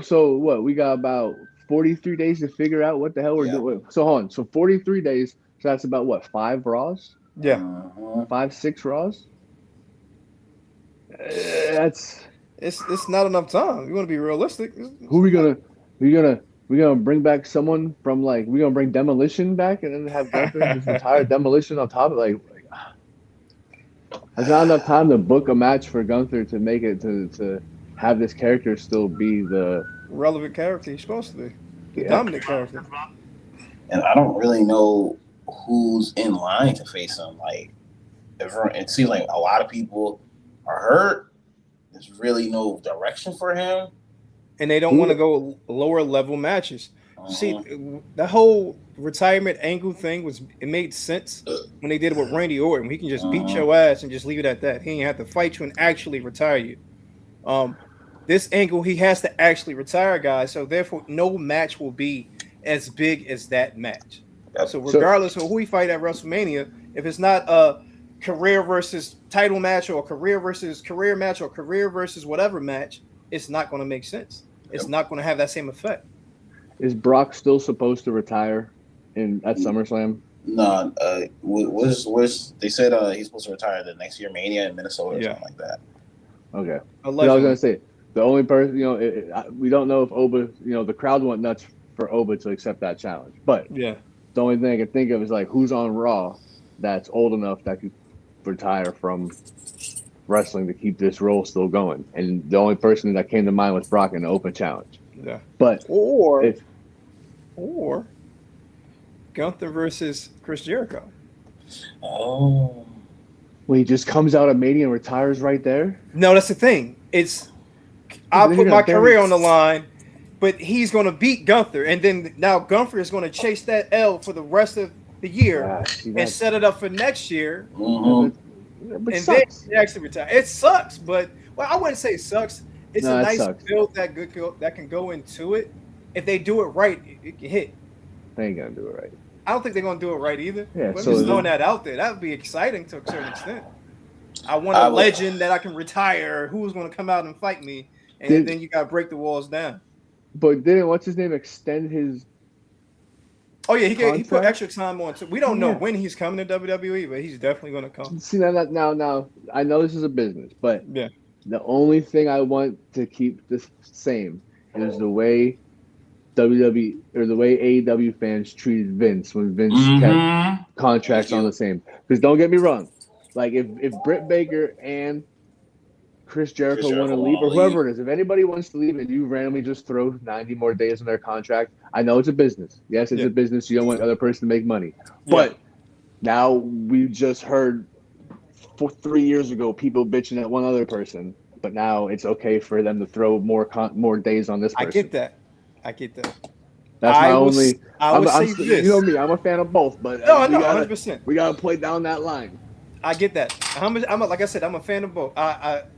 So what? We got about 43 days to figure out what the hell we're doing. So hold on. So 43 days. So that's about what? 5 Raws? Yeah. 5-6 Raws. It's not enough time. You want to be realistic. Who are we gonna bring back someone from we gonna bring Demolition back and then have Gunther just retire Demolition on top of there's not enough time to book a match for Gunther to make it to have this character still be the relevant character he's supposed to be, the dominant character. And I don't really know who's in line to face him. It seems like a lot of people are hurt. There's really no direction for him, and they don't want to go lower level matches. See, the whole retirement angle thing it made sense when they did it with Randy Orton. He can just beat your ass and just leave it at that. He ain't have to fight you and actually retire you. This angle, he has to actually retire guys, so therefore no match will be as big as that match. So regardless of who he fight at WrestleMania, if it's not a career versus title match or career versus career match or career versus whatever match, it's not going to make sense. It's not going to have that same effect. Is Brock still supposed to retire at SummerSlam? No, they said he's supposed to retire the next year Mania in Minnesota or something like that. Okay. I was gonna say the only person, we don't know if Oba, the crowd went nuts for Oba to accept that challenge, but the only thing I can think of is who's on Raw that's old enough that could retire from wrestling to keep this role still going. And the only person that came to mind was Brock in the open challenge. Yeah. But or Gunther versus Chris Jericho. Oh. When he just comes out of Mania and retires right there? No, that's the thing. I'll put my career on the line, but he's going to beat Gunther, and then now Gunther is going to chase that L for the rest of the year and set it up for next year. Mm-hmm. And then he actually retire. It sucks, but I wouldn't say it sucks. It's a nice build that can go into it. If they do it right, it can hit. They ain't gonna do it right. I don't think they're gonna do it right either. Yeah, but just throwing that out there, that would be exciting to a certain extent. I want a legend that I can retire. Who's gonna come out and fight me? And then you gotta break the walls down. But didn't what's his name extend his? Oh yeah, he put extra time on. So we don't know when he's coming to WWE, but he's definitely gonna come. See now I know this is a business, but the only thing I want to keep this same is the way WWE or the way AEW fans treated Vince when Vince kept contracts on the same. Because don't get me wrong, if Britt Baker and Chris Jericho want to leave, or whoever it is, if anybody wants to leave and you randomly just throw 90 more days on their contract, I know it's a business. Yes, it's a business. You don't want the other person to make money. But now we just heard 3 years ago people bitching at one other person, but now it's okay for them to throw more days on this person. I get that. That's my only. I would say this. You know me, I'm a fan of both, but no, 100%. We gotta play down that line. I get that. Like I said, I'm a fan of both.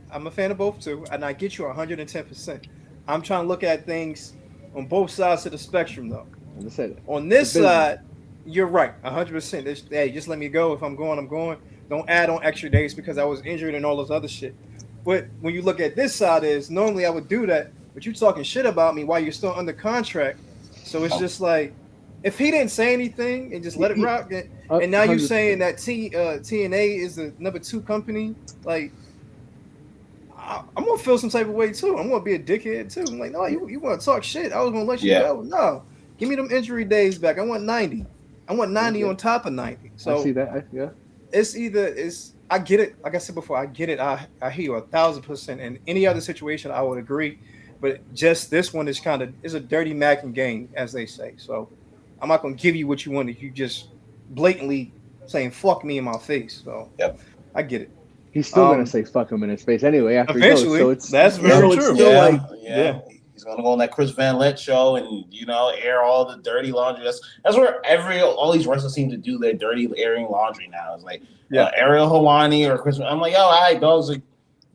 I'm a fan of both too, and I get you 110%. I'm trying to look at things on both sides of the spectrum, though. On this side, you're right, 100%. Hey, just let me go. If I'm going, I'm going. Don't add on extra days because I was injured and all this other shit. But when you look at this side, normally I would do that, but you're talking shit about me while you're still under contract. So it's just if he didn't say anything and just let it rock, and now you're saying that TNA is the number 2 company, I'm gonna feel some type of way too. I'm gonna be a dickhead too. I'm like, no, you want to talk shit? I was gonna let you go. No, give me them injury days back. I want 90. I want 90 on top of 90. So I see that. Yeah. It's I get it. Like I said before, I get it. I hear you 1,000%. In any other situation, I would agree. But just this one is a dirty macking game, as they say. So I'm not gonna give you what you want if you just blatantly saying fuck me in my face. So I get it. He's still gonna say fuck him in his face anyway after eventually. he goes. So that's very true. Yeah. He's gonna go on that Chris Van Lett show and air all the dirty laundry. That's where all these wrestlers seem to do their dirty airing laundry now. It's like Ariel Helwani or Chris. I'm like, yo, all right, dogs. Like,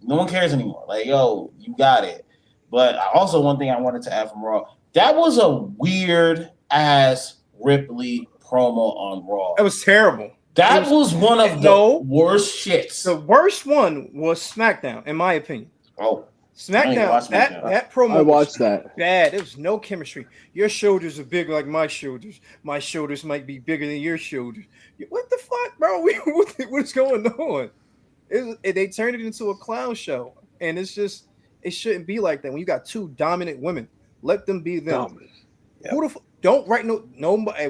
no one cares anymore. Like, yo, you got it. But also, one thing I wanted to add from Raw, that was a weird ass Ripley promo on Raw. It was terrible. That was one of the worst shits. The worst one was SmackDown, in my opinion. Oh, SmackDown. That promo. I watched that. Bad. There was no chemistry. Your shoulders are big like my shoulders. My shoulders might be bigger than your shoulders. What the fuck, bro? What's going on? They turned it into a clown show, and it's just it shouldn't be like that. When you got two dominant women, let them be them. Who the don't write no.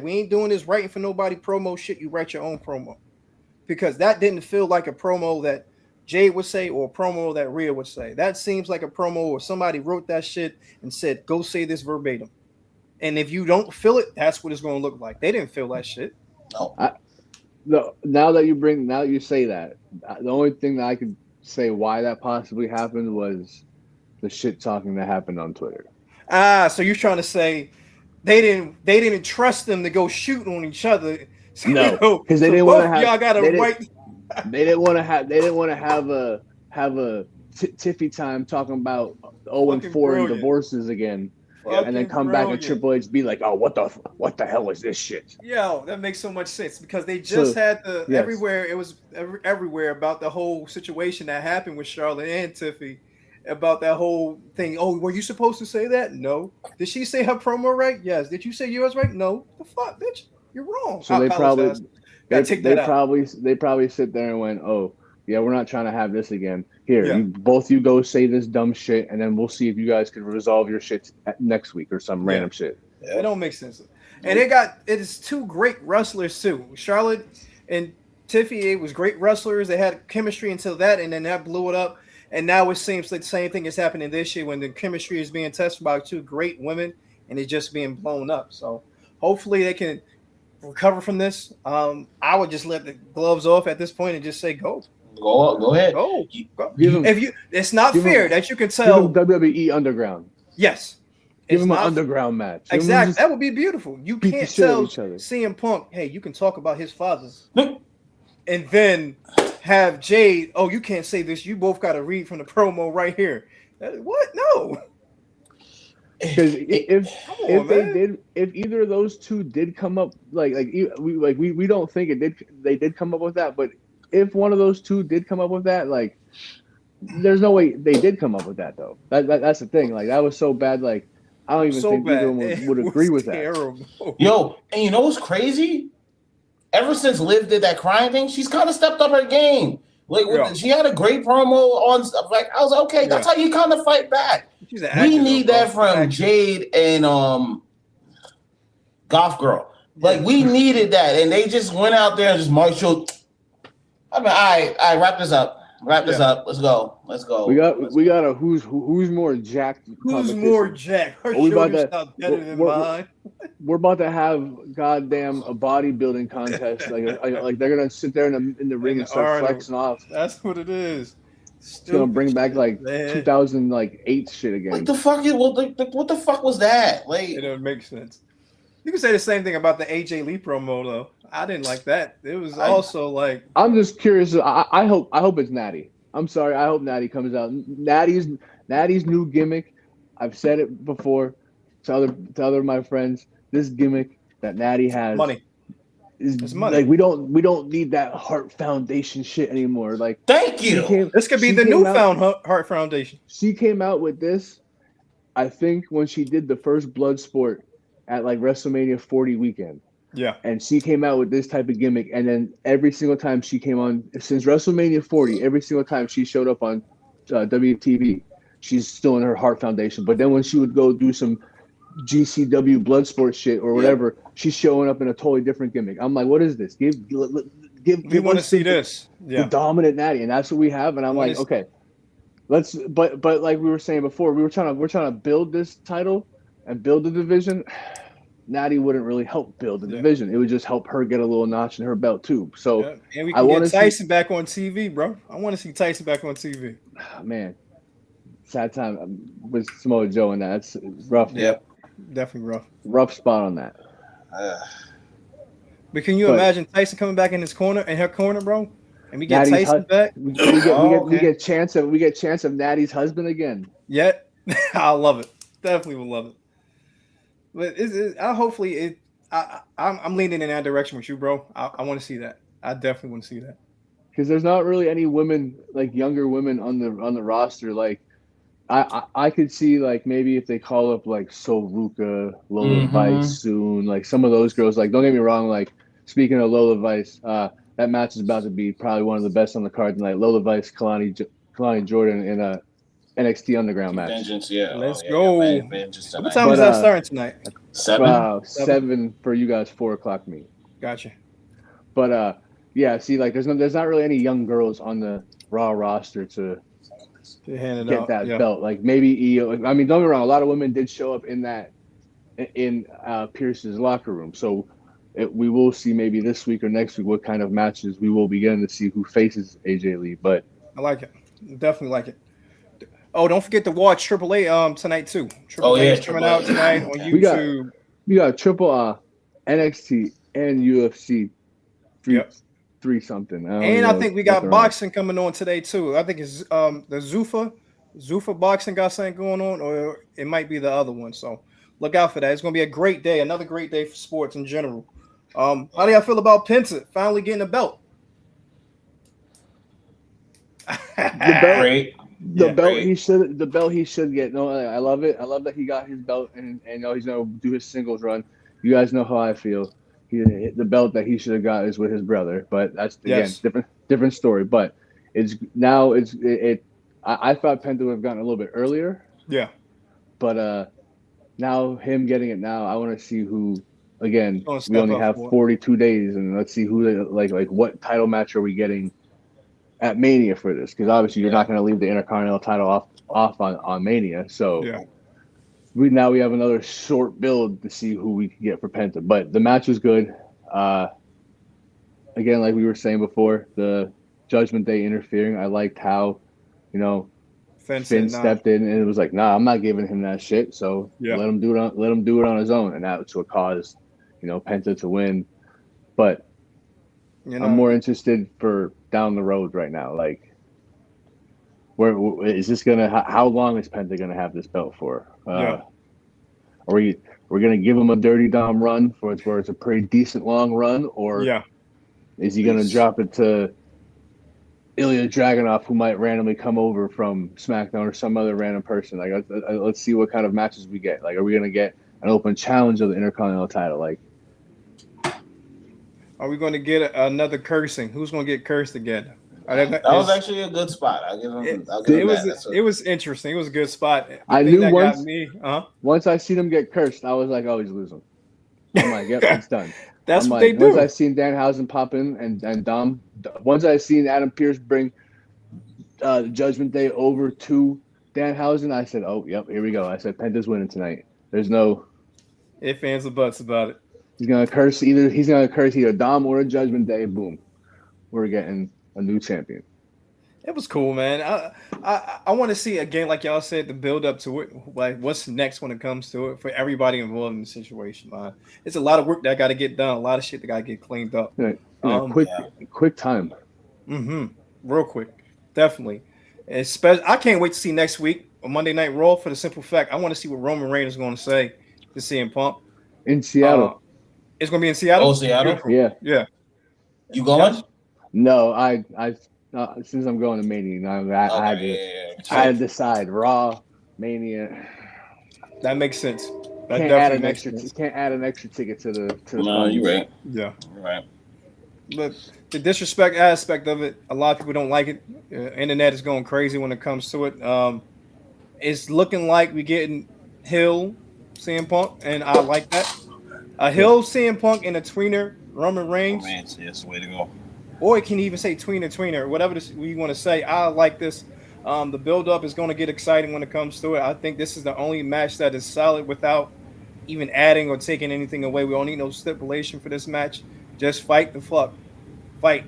We ain't doing this writing for nobody promo shit. You write your own promo, because that didn't feel like a promo that Jade would say or a promo that Rhea would say. That seems like a promo where somebody wrote that shit and said, "Go say this verbatim." And if you don't feel it, that's what it's going to look like. They didn't feel that shit. No. Now that you say that, the only thing that I could say why that possibly happened was the shit talking that happened on Twitter. So you're trying to say they didn't trust them to go shoot on each other. So, no, because they didn't want to have. Y'all got to write. They didn't want to have. They didn't want to have a tiffy time talking about 0-4 and divorces again, and then come back and Triple H be like, "Oh, what the hell is this shit?" Yo, that makes so much sense because they just had everywhere. It was everywhere about the whole situation that happened with Charlotte and Tiffy. About that whole thing. Oh, were you supposed to say that? No. Did she say her promo right? Yes. Did you say yours right? No. The fuck, bitch? You're wrong. So they probably sit there and went, "Oh, yeah, we're not trying to have this again. Here, both you go say this dumb shit, and then we'll see if you guys can resolve your shit next week or some random shit." Yeah. It don't make sense. And it is two great wrestlers too. Charlotte and Tiffy was great wrestlers. They had chemistry until that, and then that blew it up. And now it seems like the same thing is happening this year when the chemistry is being tested by two great women and it's just being blown up. So hopefully they can recover from this. I would just let the gloves off at this point and just say go. Go ahead. Go. It's not fair that you can tell WWE Underground. Yes. Give him an underground match. Exactly. That would be beautiful. You can't tell CM Punk, hey, you can talk about his father. And then have Jade, oh, you can't say this. You both got to read from the promo right here. What? No. Because if either of those two did come up, we don't think they did come up with that, but if one of those two did come up with that, like, there's no way they did come up with that though. That's the thing. Like, that was so bad. Like, I don't even think either of them would agree with that. Yo, and you know what's crazy? Ever since Liv did that crying thing, she's kind of stepped up her game. Like, she had a great promo on stuff. Like, I was like, okay, that's how you kind of fight back. We need that from Jade and Golf Girl. Like, we needed that, and they just went out there and just marched. I mean, all right, wrap this up. Let's go. We got a who's more jacked. Who's more jacked? Her shoulders not better than mine. We're about to have goddamn a bodybuilding contest. like they're gonna sit there in the ring and start flexing off. That's what it is. It's gonna bring back 2008 shit again. Like, what the fuck was that? Like, it doesn't make sense. You can say the same thing about the AJ Lee promo though. I didn't like that. It was also like, I'm just curious. I hope it's Natty. I'm sorry. I hope Natty comes out. Natty's new gimmick. I've said it before to other of my friends. This gimmick that Natty has is money. Like, we don't need that Heart Foundation shit anymore. Like, thank you. This could be the newfound Heart Foundation. She came out with this, I think, when she did the first Bloodsport at like WrestleMania 40 weekend. Yeah. And she came out with this type of gimmick, and then every single time she came on since WrestleMania 40, every single time she showed up on WTV, she's still in her Heart Foundation. But then when she would go do some GCW Bloodsport shit or whatever, she's showing up in a totally different gimmick. I'm like, what is this? We want to see this. The dominant Natty, and that's what we have. And I'm like, okay, let's. But like we were saying before, we're trying to build this title and build the division. Natty wouldn't really help build the division. It would just help her get a little notch in her belt too. So and we can get Tyson back on TV, bro. I want to see Tyson back on TV. Man, sad time with Samoa Joe, and that's rough. Yep. Definitely rough. Rough spot on that. But can you imagine Tyson coming back in her corner, bro? And we get Tyson back. We get chance of Natty's husband again. Yeah, I love it. Definitely will love it. But I'm leaning in that direction with you, bro. I want to see that. I definitely want to see that. Because there's not really any women, like younger women on the roster. Like I could see, like, maybe if they call up like Sol Ruka, Lola Vice soon, like some of those girls. Like, don't get me wrong. Like, speaking of Lola Vice, that match is about to be probably one of the best on the card tonight. Lola Vice, Kalani Jordan in a NXT Underground match. Vengeance, yeah. Let's go. Vengeance what time is that starting tonight? 7. 7 for you guys. 4:00 me. Gotcha. But yeah. See, like, there's not really any young girls on the Raw roster to get that belt. Like, maybe Io. I mean, don't get me wrong. A lot of women did show up in Pierce's locker room. So we will see maybe this week or next week what kind of matches we will be getting to see who faces AJ Lee. But I like it. Definitely like it. Oh, don't forget to watch Triple A tonight too. Triple A is coming out tonight on YouTube. We got Triple NXT and UFC. Three something. And I think we got boxing coming on today too. I think it's the Zuffa boxing got something going on, or it might be the other one. So look out for that. It's gonna be a great day, another great day for sports in general. How do y'all feel about Penta finally getting a belt? The belt he should get. No, I love it. I love that he got his belt, and now he's gonna do his singles run. You guys know how I feel. The belt that he should have got is with his brother, but that's again different story. But I thought Penta would have gotten a little bit earlier. Yeah. But now him getting it now, I want to see who. Again, we only have 42 days, and let's see who like what title match are we getting at Mania for this, because obviously you're not going to leave the Intercontinental title off on Mania. So we have another short build to see who we can get for Penta. But the match was good. Again, like we were saying before, the Judgment Day interfering. I liked how, Finn stepped in and it was like, nah, I'm not giving him that shit. So let him do it on his own, and that's what caused Penta to win. But I'm more interested for down the road right now. Like, where is this gonna? How long is Penta gonna have this belt for? Are we gonna give him a Dirty Dom run where it's a pretty decent long run, or is he gonna drop it to Ilya Dragunov, who might randomly come over from SmackDown or some other random person? Like, let's see what kind of matches we get. Like, are we gonna get an open challenge of the Intercontinental title? Like, are we going to get another cursing? Who's going to get cursed again? That was actually a good spot. I'll give him that. It was interesting. It was a good spot. I knew once I seen him get cursed, I was like, oh, he's losing. I'm like, yep, it's done. That's what they do. Once I seen Danhausen pop in and Dom, once I seen Adam Pearce bring Judgment Day over to Danhausen, I said, oh, yep, here we go. I said, Penta's winning tonight. There's no ifs, ands, or buts about it. He's gonna curse either Dom or a Judgment Day. Boom, we're getting a new champion. It was cool, man. I want to see again, like y'all said, the build up to it. Like, what's next when it comes to it for everybody involved in the situation, man. It's a lot of work that got to get done. A lot of shit that got to get cleaned up. Quick time. Real quick, definitely. Especially, I can't wait to see next week on Monday Night Raw for the simple fact I want to see what Roman Reigns is going to say to CM Punk in Seattle. It's going to be in Seattle. Oh, Seattle. Yeah. You going? No, I since I'm going to Mania, I had to decide Raw, Mania. That makes sense. Can't add an extra ticket to the. No, you're right. Yeah, you're right. But the disrespect aspect of it, a lot of people don't like it. Internet is going crazy when it comes to it. It's looking like we're getting Hill CM Punk, and I like that. A Hill CM Punk and a tweener Roman Reigns, Romance, yes, way to go. or it can even say tweener, whatever we want to say. I like this. The build up is going to get exciting when it comes to it. I think this is the only match that is solid without even adding or taking anything away. We don't need no stipulation for this match. Just fight the fuck. Fight.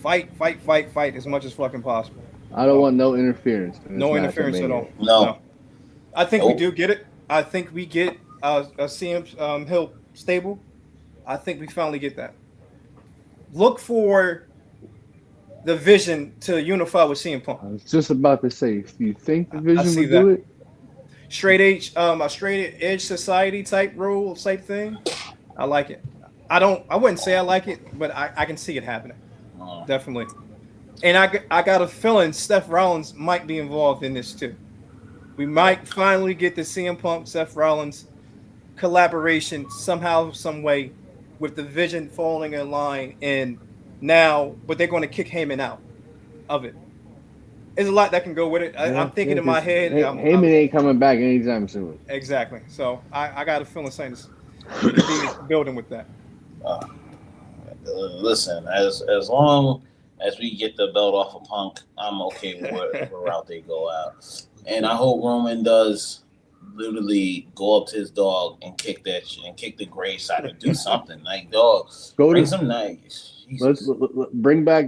Fight as much as fucking possible. I don't want no interference. No interference at all. No. I think we do get it. I think we get a CM Hill stable. I think we finally get that. Look for the Vision to unify with CM Punk. I was just about to say, do you think the Vision would that. do it? A straight edge society type role type thing. I like it. I wouldn't say I like it, but I can see it happening. Definitely. And I got a feeling Seth Rollins might be involved in this too. We might finally get the CM Punk Seth Rollins collaboration somehow, some way, with the Vision falling in line. And now, but they're going to kick Heyman out of it. There's a lot that can go with it. I'm thinking in my head. Heyman ain't coming back anytime soon. Exactly. So I got a feeling saying this. We could be building with that. Listen, as long as we get the belt off of Punk, I'm okay with whatever route they go out. And I hope Roman does literally go up to his dog and kick that shit and kick the graveside or do something. Like, dog, bring some nice. Let's bring back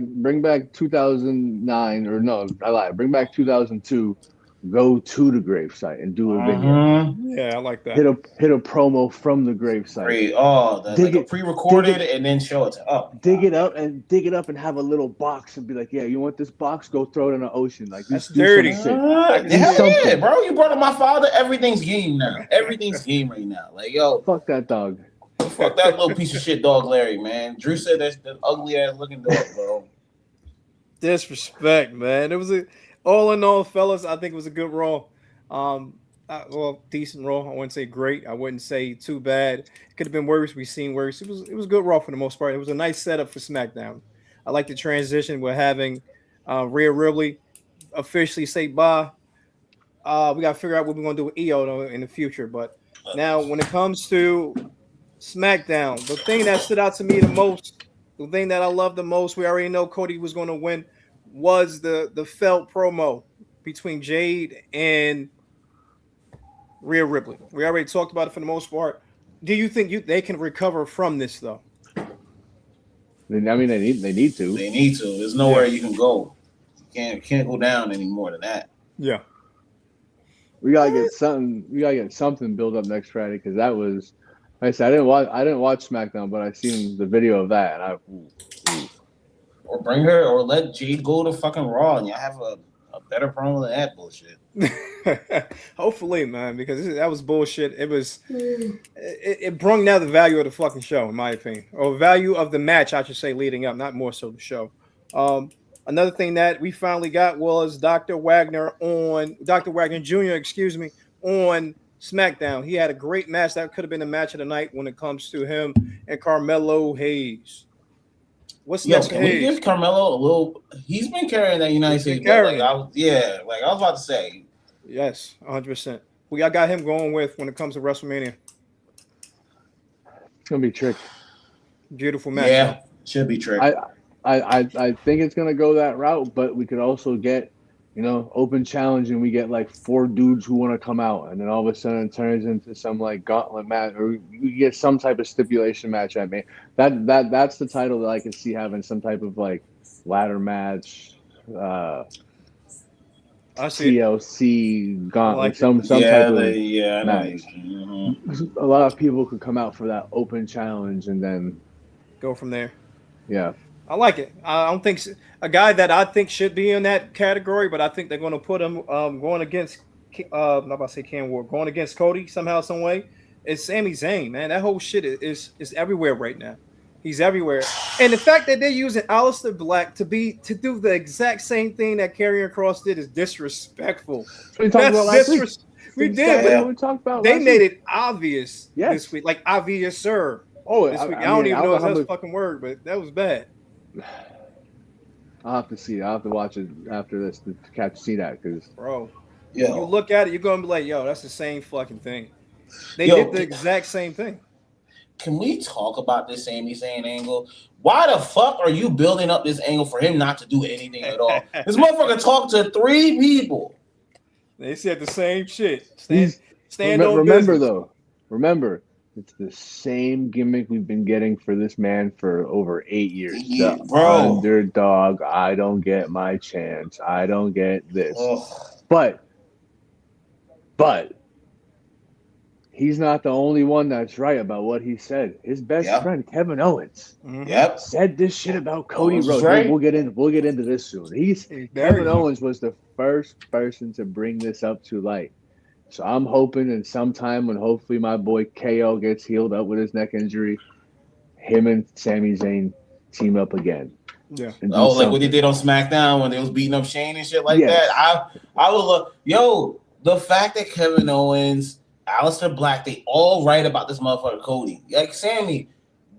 2009 or no, I lied. Bring back 2002. Go to the gravesite and do a video. Yeah, I like that. Hit a promo from the gravesite. Great. Oh, that's like a pre-recorded and then show it. Dig it up and have a little box and be like, yeah, you want this box? Go throw it in the ocean. Like, that's dirty. Yeah, bro. You brought up my father. Everything's game now. Everything's game right now. Like, yo, fuck that dog. Fuck that little piece of shit dog, Larry, man. Drew said that's the ugly ass looking dog, bro. Disrespect, man. It was all in all, fellas, I think it was a good Raw. Decent Raw. I wouldn't say great. I wouldn't say too bad. It could have been worse. We've seen worse. It was good Raw for the most part. It was a nice setup for SmackDown. I like the transition. We're having Rhea Ripley officially say bye. We got to figure out what we're going to do with Io in the future. But now when it comes to SmackDown, the thing that stood out to me the most, the thing that I love the most, we already know Cody was going to win, was the felt promo between Jade and Rhea Ripley. We already talked about it for the most part. Do you think they can recover from this though? I mean, they need to. They need to. There's nowhere you can go. You can't go down any more than that. Yeah. We gotta get something. We gotta get something built up next Friday because that was. Like I said, I didn't watch SmackDown, but I seen the video of that, and Or bring her, or let Jade go to fucking Raw, and y'all have a better promo than that bullshit. Hopefully, man, because that was bullshit. It brought down the value of the fucking show, in my opinion, or value of the match, I should say, leading up, not more so the show. Another thing that we finally got was Dr. Wagner Jr., on SmackDown. He had a great match. That could have been the match of the night when it comes to him and Carmelo Hayes. What's next? Can we give Carmelo a little? He's been carrying that United States. Like I was about to say. Yes, 100%. I got him going with when it comes to WrestleMania. It's gonna be trick. Beautiful match. Yeah, should be trick. I think it's gonna go that route, but we could also get, open challenge, and we get like 4 dudes who want to come out, and then all of a sudden it turns into some like gauntlet match, or you get some type of stipulation match. I mean, that's the title that I can see having some type of like ladder match, I see TLC gauntlet, like some type of match. Mm-hmm. A lot of people could come out for that open challenge and then go from there. Yeah. I like it. I don't think a guy that I think should be in that category, but I think they're going to put him going against. I'm not about to say Cam Ward, going against Cody somehow, some way. It's Sami Zayn, man. That whole shit is everywhere right now. He's everywhere, and the fact that they're using Aleister Black to do the exact same thing that Karrion Kross did is disrespectful. We talked about last week. We did. We talked about. They made it obvious this week, like obvious, sir. Oh, this week. I mean, don't even I don't know know if how that's a much. fucking word, but that was bad. I'll have to see. I'll have to watch it after this to see that because Bro, when you Yo, look at it, you're gonna be like, yo, that's the same fucking thing. They did yo, the exact same thing. can we talk about this Sami Zayn angle? Why the fuck are you building up this angle for him not to do anything at all? This motherfucker talked to 3 people. They said the same shit. he's Stand on remember business. though. Remember, it's the same gimmick we've been getting for this man for over 8 years. Yeah, The bro. underdog. I don't get my chance. I don't get this. Ugh. But he's not the only one that's right about what he said. His best Yep. friend Kevin Owens Yep. said this shit about Cody Owens was Rhodes. right. We'll get into this soon. Kevin Owens was the first person to bring this up to light. So I'm hoping in some time when hopefully my boy KO gets healed up with his neck injury, him and Sami Zayn team up again. Yeah. Oh, like what they did on SmackDown when they was beating up Shane and shit like that. I would love, the fact that Kevin Owens, Aleister Black, they all right about this motherfucker Cody. Like Sammy,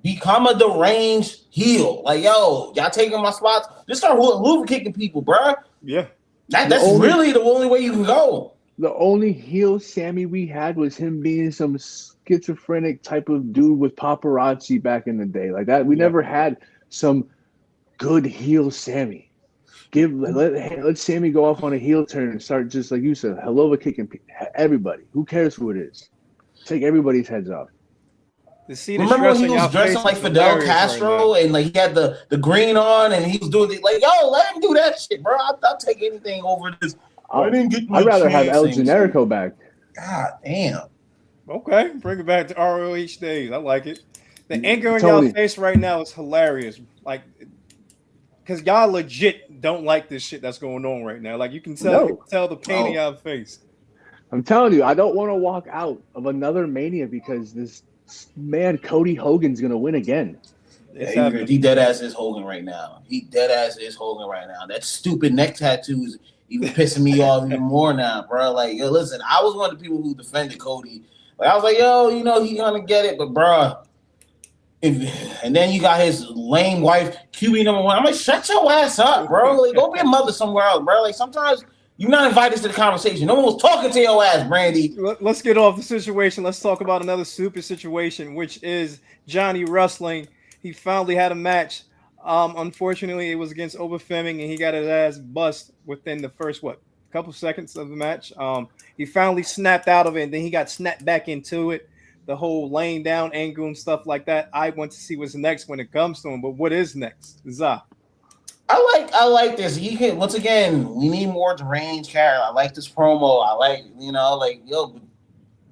become a deranged heel. Like, y'all taking my spots. Just start hoover kicking people, bruh. Yeah. That's really the only way you can go. The only heel Sammy we had was him being some schizophrenic type of dude with paparazzi back in the day. Like that, we never had some good heel Sammy. Let Sammy go off on a heel turn and start just like you said, hello kicking everybody. Who cares who it is? Take everybody's heads off. Remember when he was dressing like Fidel Castro and like he had the green on and he was doing it like, let him do that shit, bro. I'll take anything over this. I'd rather have El Generico back. God damn. Okay, bring it back to ROH days. I like it. The anger in y'all face right now is hilarious. Like, because y'all legit don't like this shit that's going on right now. Like, you can tell the pain in y'all face. I'm telling you, I don't want to walk out of another Mania because this man Cody Hogan's gonna win again. He dead ass is Hogan right now. That stupid neck tattoo is even pissing me off even more now, bro. Like, listen, I was one of the people who defended Cody. Like, I was like, he's gonna get it, but bro. And then you got his lame wife, QB number 1. I'm like, shut your ass up, bro. Like, go be a mother somewhere else, bro. Like, sometimes you're not invited to the conversation. No one was talking to your ass, Brandy. Let's get off the situation. Let's talk about another stupid situation, which is Johnny Wrestling. He finally had a match. Unfortunately, it was against Overfeming, and he got his ass bust within the first couple seconds of the match. He finally snapped out of it, and then he got snapped back into it. The whole laying down angle and stuff like that. I want to see what's next when it comes to him. But what is next, Za? I like this. You can once again. We need more deranged character. I like this promo. I like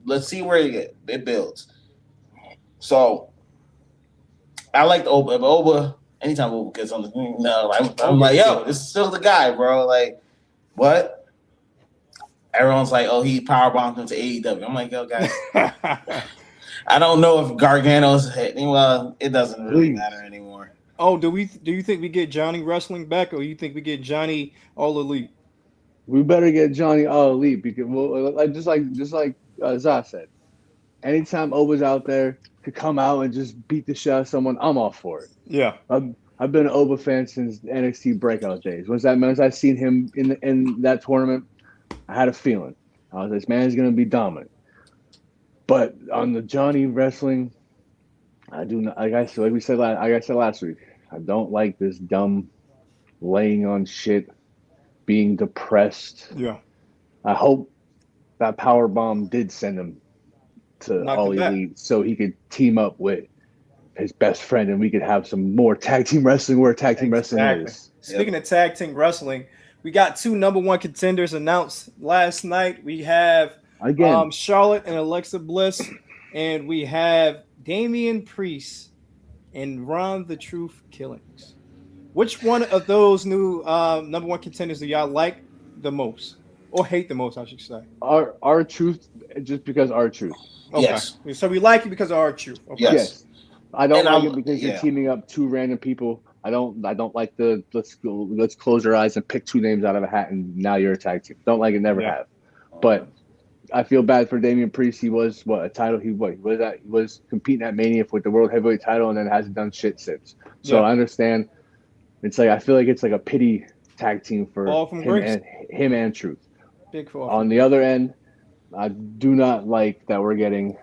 let's see where it builds. So I like the Oba. Anytime Oba gets on the I'm like, this is still the guy, bro. Like, what? Everyone's like, he powerbombed him to AEW. I'm like, guys. I don't know if Gargano's hitting. Well, it doesn't really matter anymore. Oh, do you think we get Johnny Wrestling back, or you think we get Johnny All Elite? We better get Johnny All Elite because, just like Za said, anytime Oba's out there to come out and just beat the shit out of someone, I'm all for it. Yeah, I've been an Oba fan since NXT Breakout days. Once I seen him in that tournament, I had a feeling. I was like, this man's gonna be dominant. But on the Johnny Wrestling, I do not like I said last week. I don't like this dumb laying on shit, being depressed. Yeah. I hope that power bomb did send him to All Elite so he could team up with his best friend and we could have some more tag team wrestling where tag team wrestling is. Speaking of tag team wrestling, we got 2 number 1 contenders announced last night. We have Charlotte and Alexa Bliss, and we have Damian Priest and Ron the Truth Killings. Which one of those new number 1 contenders do y'all like the most, or hate the most? I should say. Our Truth, just because our Truth. Okay. Yes. So we like it because of our Truth. Okay. Yes. I don't like it because you're teaming up 2 random people. I don't like the let's close our eyes and pick 2 names out of a hat and now you're a tag team. Don't like it. Never have. But I feel bad for Damian Priest. He was a title. He was competing at Mania with the World Heavyweight title, and then hasn't done shit since. So I understand. It's like I feel like it's like a pity tag team for him and Truth. Big fall. On the other end, I do not like that we're getting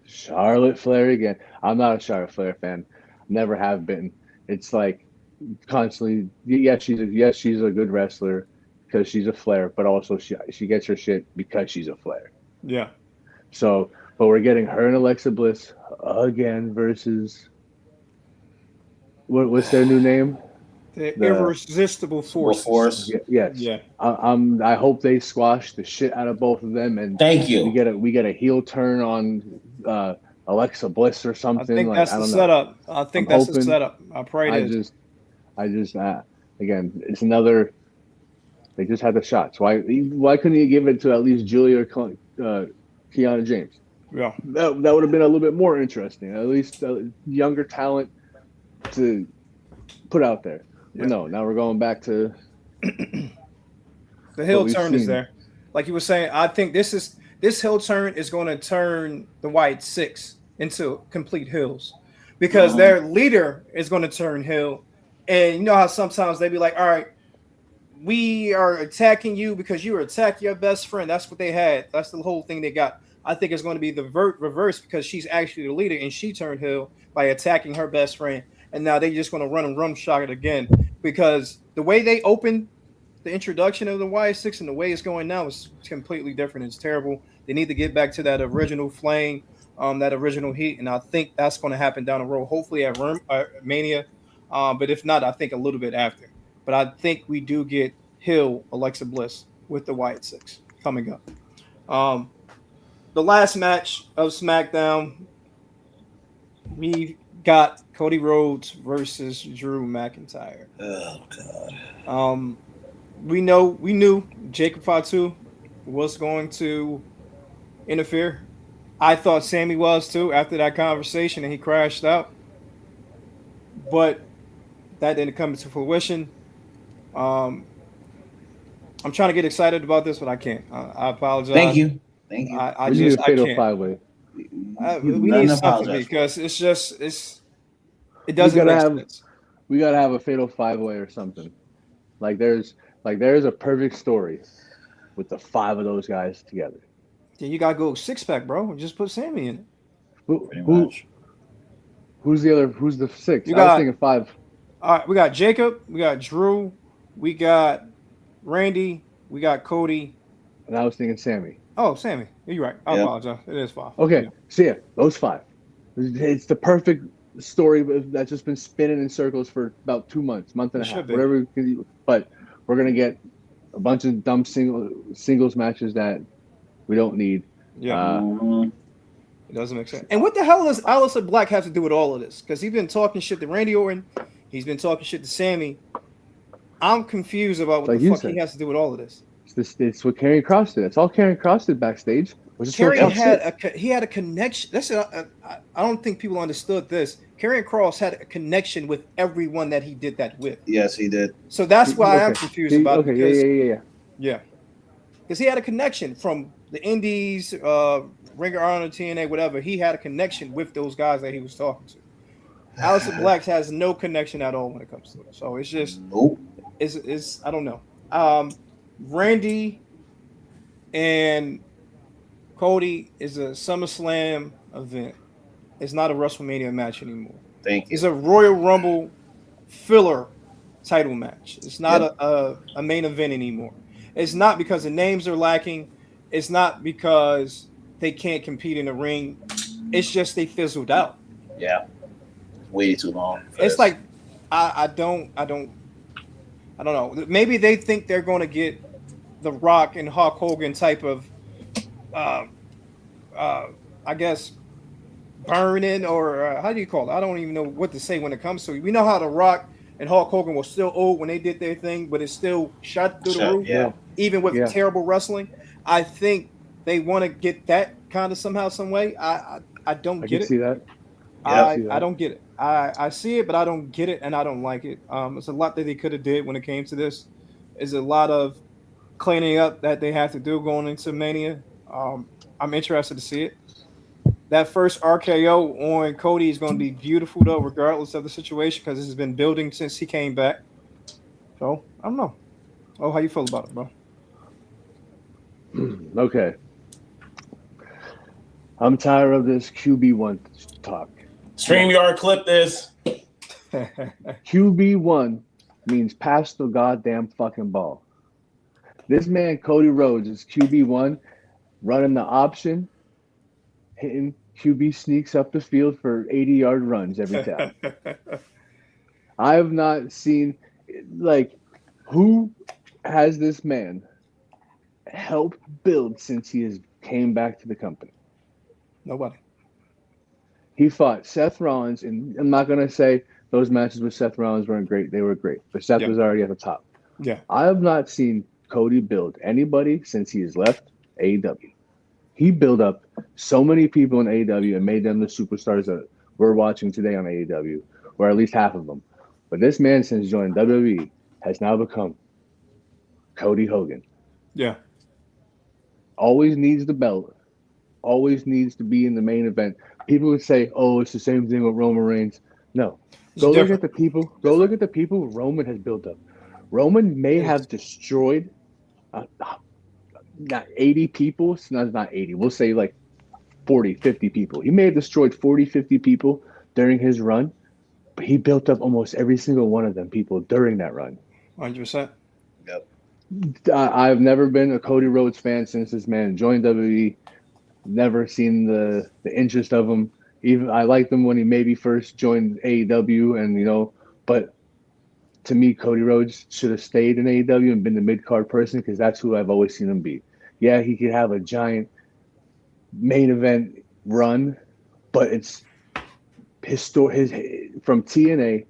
Charlotte Flair again. I'm not a Charlotte Flair fan. Never have been. It's like constantly. Yes, she's a good wrestler because she's a Flair, but also she gets her shit because she's a Flair. Yeah. So, but we're getting her and Alexa Bliss again versus what's their new name? The Irresistible Force. Yes. Yeah. I hope they squash the shit out of both of them, and thank you. We get a heel turn on Alexa Bliss or something. I think that's the setup. I think that's the setup. I pray it is. I just again, it's another. They just had the shots. Why couldn't you give it to at least Julia or Kiana James? Yeah. That would have been a little bit more interesting. At least younger talent to put out there. Yeah. No, now we're going back to the heel turn is there. Like you were saying, I think this heel turn is going to turn the White Six into complete heels because their leader is going to turn heel. And you know how sometimes they be like, all right, we are attacking you because you were attacking your best friend. That's what they had. That's the whole thing they got. I think it's going to be the reverse because she's actually the leader and she turned heel by attacking her best friend. And now they're just going to run and rumshot it again because the way they opened the introduction of the Y6 and the way it's going now is completely different. It's terrible. They need to get back to that original flame, that original heat. And I think that's going to happen down the road, hopefully at Mania. But if not, I think a little bit after. But I think we do get Hill, Alexa Bliss with the Y6 coming up. The last match of SmackDown, we got Cody Rhodes versus Drew McIntyre. Oh God. We knew Jacob Fatu was going to interfere. I thought Sammy was too after that conversation and he crashed out. But that didn't come to fruition. I'm trying to get excited about this, but I can't. I apologize. Thank you. I need a fatal five-way. We need something because it doesn't make sense. We gotta have a fatal five-way or something. Like there's a perfect story with the five of those guys together. Yeah, you gotta go 6-pack, bro. Just put Sammy in it. Who's the other? Who's the six? I was thinking five. All right, we got Jacob, we got Drew, we got Randy, we got Cody, and I was thinking Sammy. Oh, Sammy, you're right. I apologize. It is 5. Okay, so yeah, those 5. It's the perfect story that's just been spinning in circles for about 2 months, month and a half, whatever. But we're gonna get a bunch of dumb singles matches that we don't need. Yeah. It doesn't make sense. And what the hell does Aleister Black have to do with all of this? Because he's been talking shit to Randy Orton. He's been talking shit to Sammy. I'm confused about what the fuck he has to do with all of this. It's what Karrion Kross did. It's all Karrion Kross did backstage. Karrion had a connection. I don't think people understood this. Karrion Kross had a connection with everyone that he did that with. Yes, he did. So that's why I'm confused about it. Because, yeah. Because he had a connection from the Indies, Ring of Honor, TNA, whatever. He had a connection with those guys that he was talking to. Aleister Black has no connection at all when it comes to it. So it's just it's I don't know. Randy and Cody is a SummerSlam event. It's not a WrestleMania match anymore. Thank you. It's a Royal Rumble filler title match. It's not a main event anymore. It's not because the names are lacking. It's not because they can't compete in the ring. It's just they fizzled out. Yeah. Way too long. It's like I don't know. Maybe they think they're going to get the Rock and Hulk Hogan type of I guess burning or how do you call it? I don't even know what to say when it comes to it. We know how the Rock and Hulk Hogan were still old when they did their thing, but it's still shot through the roof, even with terrible wrestling. I think they want to get that kind of somehow, some way. I don't get it. See that. I don't get it. I see it, but I don't get it, and I don't like it. It's a lot that they could have did when it came to this. It's a lot of cleaning up that they have to do going into Mania. I'm interested to see it. That first RKO on Cody is going to be beautiful though, regardless of the situation, because this has been building since he came back. So I don't know. Oh, how you feel about it, bro? Okay. I'm tired of this QB1 talk. StreamYard, clip this. QB1 means pass the goddamn fucking ball. This man, Cody Rhodes, is QB1, running the option, hitting QB sneaks up the field for 80-yard runs every time. I have not seen, like, who has this man helped build since he has came back to the company? Nobody. He fought Seth Rollins, and I'm not going to say those matches with Seth Rollins weren't great. They were great, but Seth was already at the top. Yeah. I have not seen Cody build anybody since he has left AEW. He built up so many people in AEW and made them the superstars that we're watching today on AEW, or at least half of them. But this man, since joining WWE, has now become Cody Hogan. Yeah. Always needs the belt. Always needs to be in the main event. People would say, "Oh, it's the same thing with Roman Reigns." No, go look at the people. Go look at the people Roman has built up. Roman may have destroyed not 80 people. It's not 80. We'll say like 40, 50 people. He may have destroyed 40, 50 people during his run, but he built up almost every single one of them people during that run. 100%. Yep. I've never been a Cody Rhodes fan since this man joined WWE. Never seen the interest of him. Even I liked him when he maybe first joined AEW, and but to me, Cody Rhodes should have stayed in AEW and been the mid-card person, because that's who I've always seen him be. Yeah, he could have a giant main event run, but it's his from TNA.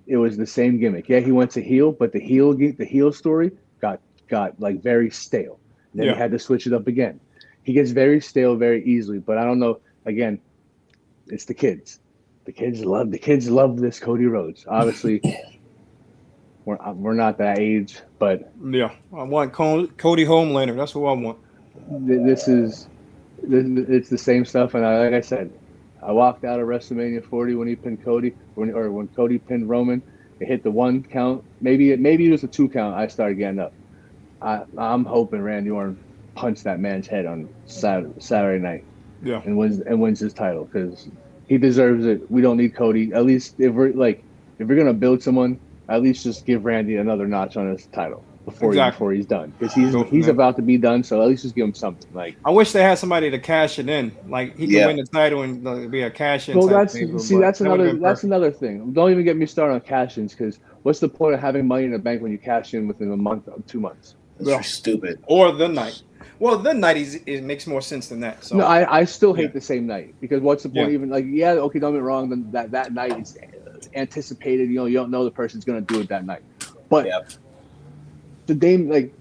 It was the same gimmick. Yeah, he went to heel, but the heel story got like very stale. Then he had to switch it up again. He gets very stale very easily, but I don't know. Again, it's the kids. The kids love this Cody Rhodes. Obviously, we're not that age, but yeah, I want Cody Homelander. That's who I want. It's the same stuff. And like I said, I walked out of WrestleMania 40 when he pinned Cody, when Cody pinned Roman. It hit the 1 count. Maybe it was a 2 count. I started getting up. I'm hoping Randy Orton punched that man's head on Saturday night. Yeah, and wins his title, because he deserves it. We don't need Cody. At least if we're gonna build someone, at least just give Randy another notch on his title before he's done, because he's about to be done. So at least just give him something. Like, I wish they had somebody to cash it in. Like, he could win the title and be a cash in. Well, that's another thing. Don't even get me started on cash-ins, because what's the point of having Money in the Bank when you cash in within a month or 2 months? That's stupid. Or the night. Well, the night it makes more sense than that. So no, I still hate the same night, because what's the point? Even okay, don't get me wrong. Then that night is anticipated. You don't know the person's gonna do it that night. But the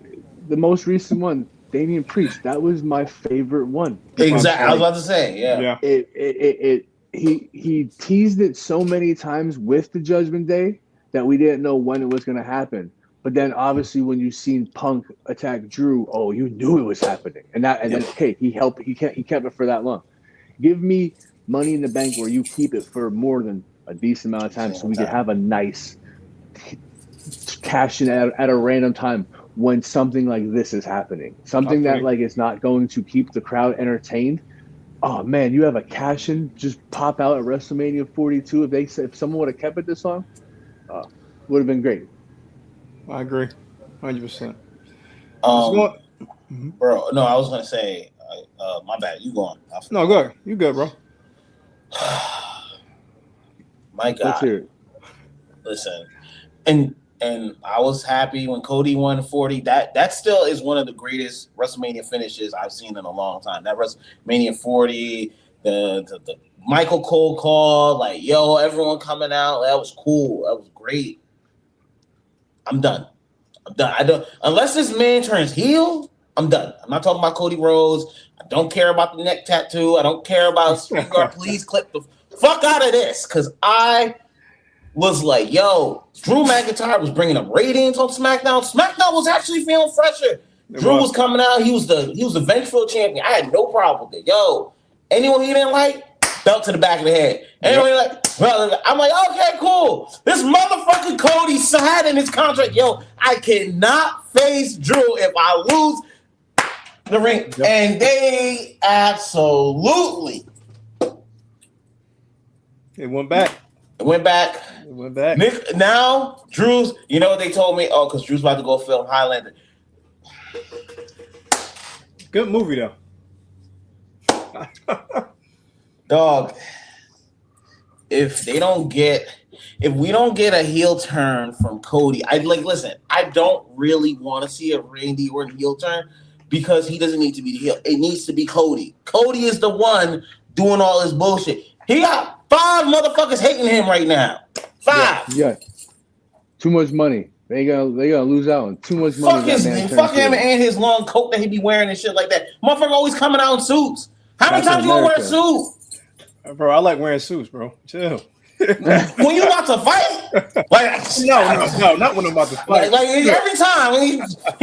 most recent one, Damian Priest, that was my favorite one. Exactly, I was about to say, He teased it so many times with the Judgment Day that we didn't know when it was gonna happen. But then obviously when you seen Punk attack Drew, you knew it was happening. And then okay, he kept it for that long. Give me Money in the Bank where you keep it for more than a decent amount of time, so we can have a nice cash in at a random time when something like this is happening. Something that like is not going to keep the crowd entertained. Oh man, you have a cash in just pop out at WrestleMania 42. If someone would have kept it this long, would have been great. I agree, 100%. Bro, no, I was gonna say, my bad. You go on. No, go ahead. You good, bro? My God, listen, and I was happy when Cody won 40. That still is one of the greatest WrestleMania finishes I've seen in a long time. That WrestleMania 40, the Michael Cole call, like, yo, everyone coming out. That was cool. That was great. I'm done. I don't, unless this man turns heel, I'm done. I'm not talking about Cody Rhodes. I don't care about the neck tattoo. I don't care about StreamYard. Please clip the fuck out of this, because I was Drew McIntyre was bringing up ratings on SmackDown. SmackDown was actually feeling fresher. Drew was coming out. He was the vengeful champion. I had no problem with it. Yo, anyone he didn't like, belt to the back of the head. Anyone I'm like, okay, cool. This motherfucking Cody had in his contract, yo, I cannot face Drew if I lose the ring. Yep. And they absolutely. It went back. Nick, now, Drew's, you know what they told me? Oh, because Drew's about to go film Highlander. Good movie, though. Dog, if we don't get a heel turn from Cody, listen, I don't really want to see a Randy Orton heel turn because he doesn't need to be the heel. It needs to be Cody. Cody is the one doing all this bullshit. He got 5 motherfuckers hating him right now. 5. Yeah. Too much money. They gonna lose out on too much money. Fuck him and his long coat that he be wearing and shit like that. Motherfucker always coming out in suits. How many times you gonna wear a suit? Bro, I like wearing suits, bro. Chill. When you about to fight? No, not when I'm about to fight. Like every time when he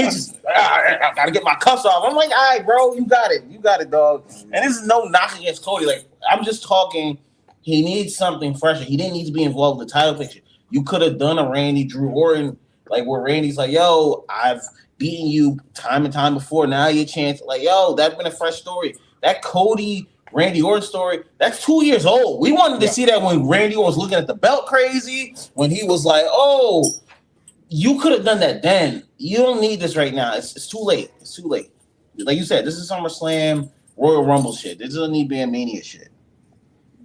just I gotta get my cuffs off. I'm like, all right, bro, you got it, dog. And this is no knock against Cody. Like, I'm just talking, he needs something fresher. He didn't need to be involved in the title picture. You could have done a Randy Drew Orton, like where Randy's like, yo, I've beaten you time and time before. Now your chance. Like, yo, that's been a fresh story. That Cody Randy Orton story, that's 2 years old. We wanted to see that when Randy Orton was looking at the belt crazy, when he was like, oh, you could have done that then. You don't need this right now. It's too late. It's too late. Like you said, this is SummerSlam, Royal Rumble shit. This doesn't need to be a Mania shit.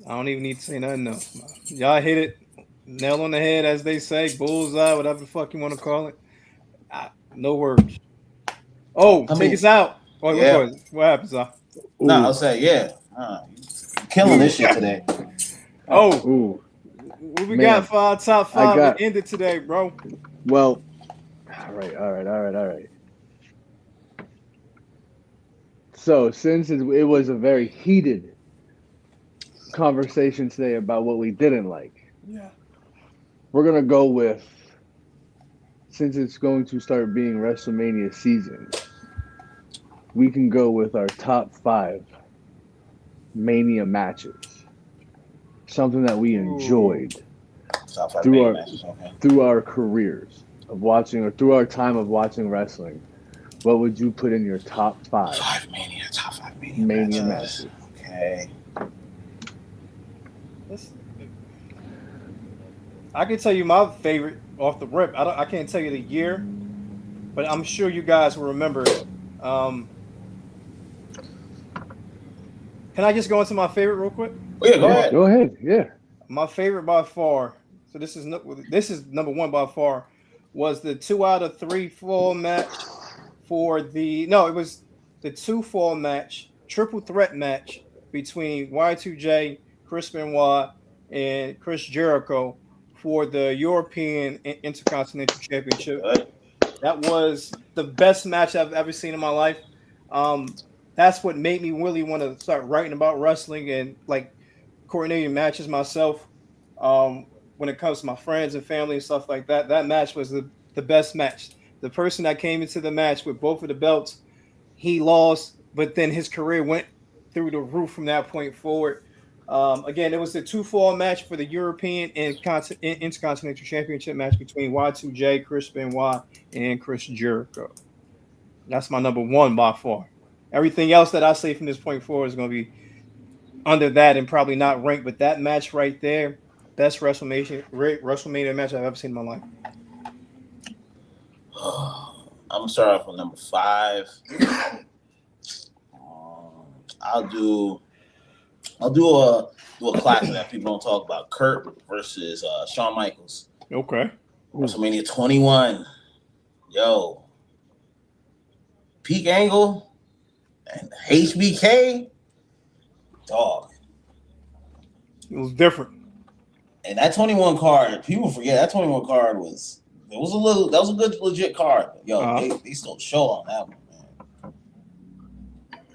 I don't even need to say nothing else. Y'all hit it. Nail on the head, as they say. Bullseye, whatever the fuck you want to call it. No words. Oh, take us out. Oh, yeah. What happens, No, I'll say, yeah. Killing this shit today. What we got for our top 5 to end it today, bro? Well, all right. So, since it was a very heated conversation today about what we didn't like, we're gonna go with, since it's going to start being WrestleMania season, we can go with our top 5 Mania matches. Something that we enjoyed through our careers of watching, or through our time of watching wrestling. What would you put in your top 5? Top 5 Mania matches. Okay. I can tell you my favorite off the rip. I can't tell you the year, but I'm sure you guys will remember it. Can I just go into my favorite real quick? Oh, yeah, go ahead. Go ahead. Yeah. My favorite by far. So this is number 1 by far. Was the 2 out of 3 fall match for the it was the 2 fall match, triple threat match between Y2J, Chris Benoit, and Chris Jericho for the European Intercontinental Championship. That was the best match I've ever seen in my life. That's what made me really want to start writing about wrestling and like coordinating matches myself. When it comes to my friends and family and stuff like that, that match was the best match. The person that came into the match with both of the belts, he lost, but then his career went through the roof from that point forward. Again, it was the 2-fall match for the European and Intercontinental Championship match between Y2J, Chris Benoit, and Chris Jericho. That's my number 1 by far. Everything else that I say from this point forward is going to be under that and probably not ranked, but that match right there, best WrestleMania match I've ever seen in my life. I'm gonna start off with number 5. I'll do a classic that people don't talk about. Kurt versus Shawn Michaels. Okay. WrestleMania 21. Yo. Peak Angle and HBK. Dog. It was different. And that 21 card, people forget that 21 card was a good legit card. Yo, they stole the show on that one,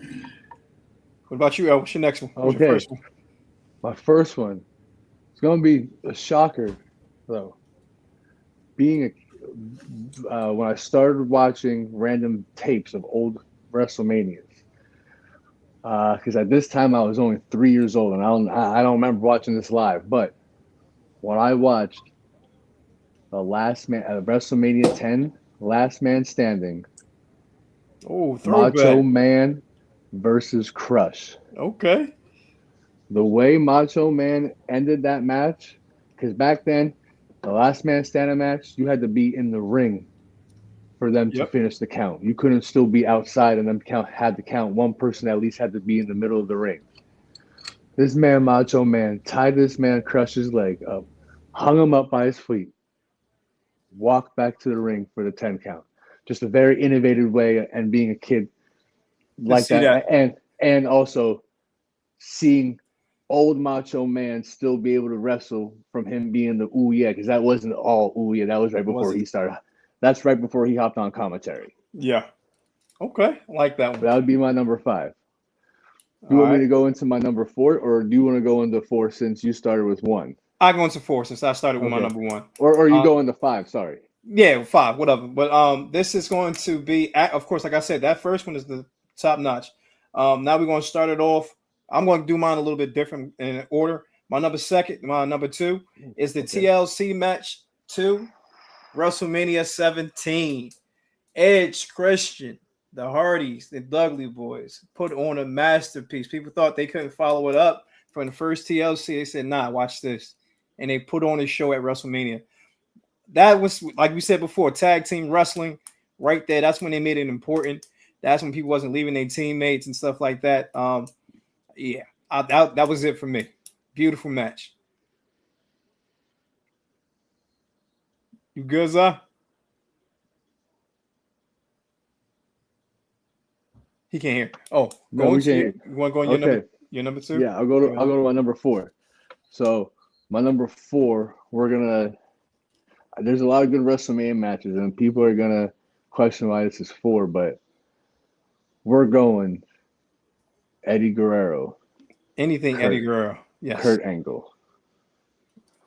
man. What about you, El? What's your next one? What's your first one? My first one. It's gonna be a shocker, though. Being when I started watching random tapes of old WrestleManias. Because at this time I was only 3 years old, and I don't remember watching this live. But when I watched the last man at WrestleMania 10, Last Man Standing, Oh, Macho throwback. Man versus Crush. Okay. The way Macho Man ended that match, because back then, the Last Man Standing match, you had to be in the ring for them to Yep. finish the count. You couldn't still be outside and them had to count. One person at least had to be in the middle of the ring. This man, Macho Man, tied this man Crush's leg up, hung him up by his feet, walked back to the ring for the 10 count. Just a very innovative way, and being a kid like that. And also seeing old Macho Man still be able to wrestle from him being the ooh yeah, because that wasn't all ooh yeah. That was right before he started. That's right before he hopped on commentary. Yeah. Okay. I like that one. But that would be my number 5. Do you want me to go into my number 4, or do you want to go into 4 since you started with 1? I go into 4 since I started with my number 1. Or you go into 5, sorry. Yeah, 5, whatever. But this is going to be, of course, like I said, that first one is the top notch. Now we're going to start it off. I'm going to do mine a little bit different in order. My number 2 is the TLC match 2, WrestleMania 17. Edge, Christian, the Hardys, the Dudley Boys put on a masterpiece. People thought they couldn't follow it up from the first TLC. They said, nah, watch this. And they put on a show at WrestleMania. That was, like we said before, tag team wrestling right there. That's when they made it important. That's when people wasn't leaving their teammates and stuff like that. Yeah, that was it for me. Beautiful match. You good, Zah? He can't hear. Oh, you want to go on your number 2? Yeah, I'll go to my number 4. So my number 4, there's a lot of good WrestleMania matches, and people are gonna question why this is 4, but we're going Eddie Guerrero. Eddie Guerrero. Yes. Kurt Angle.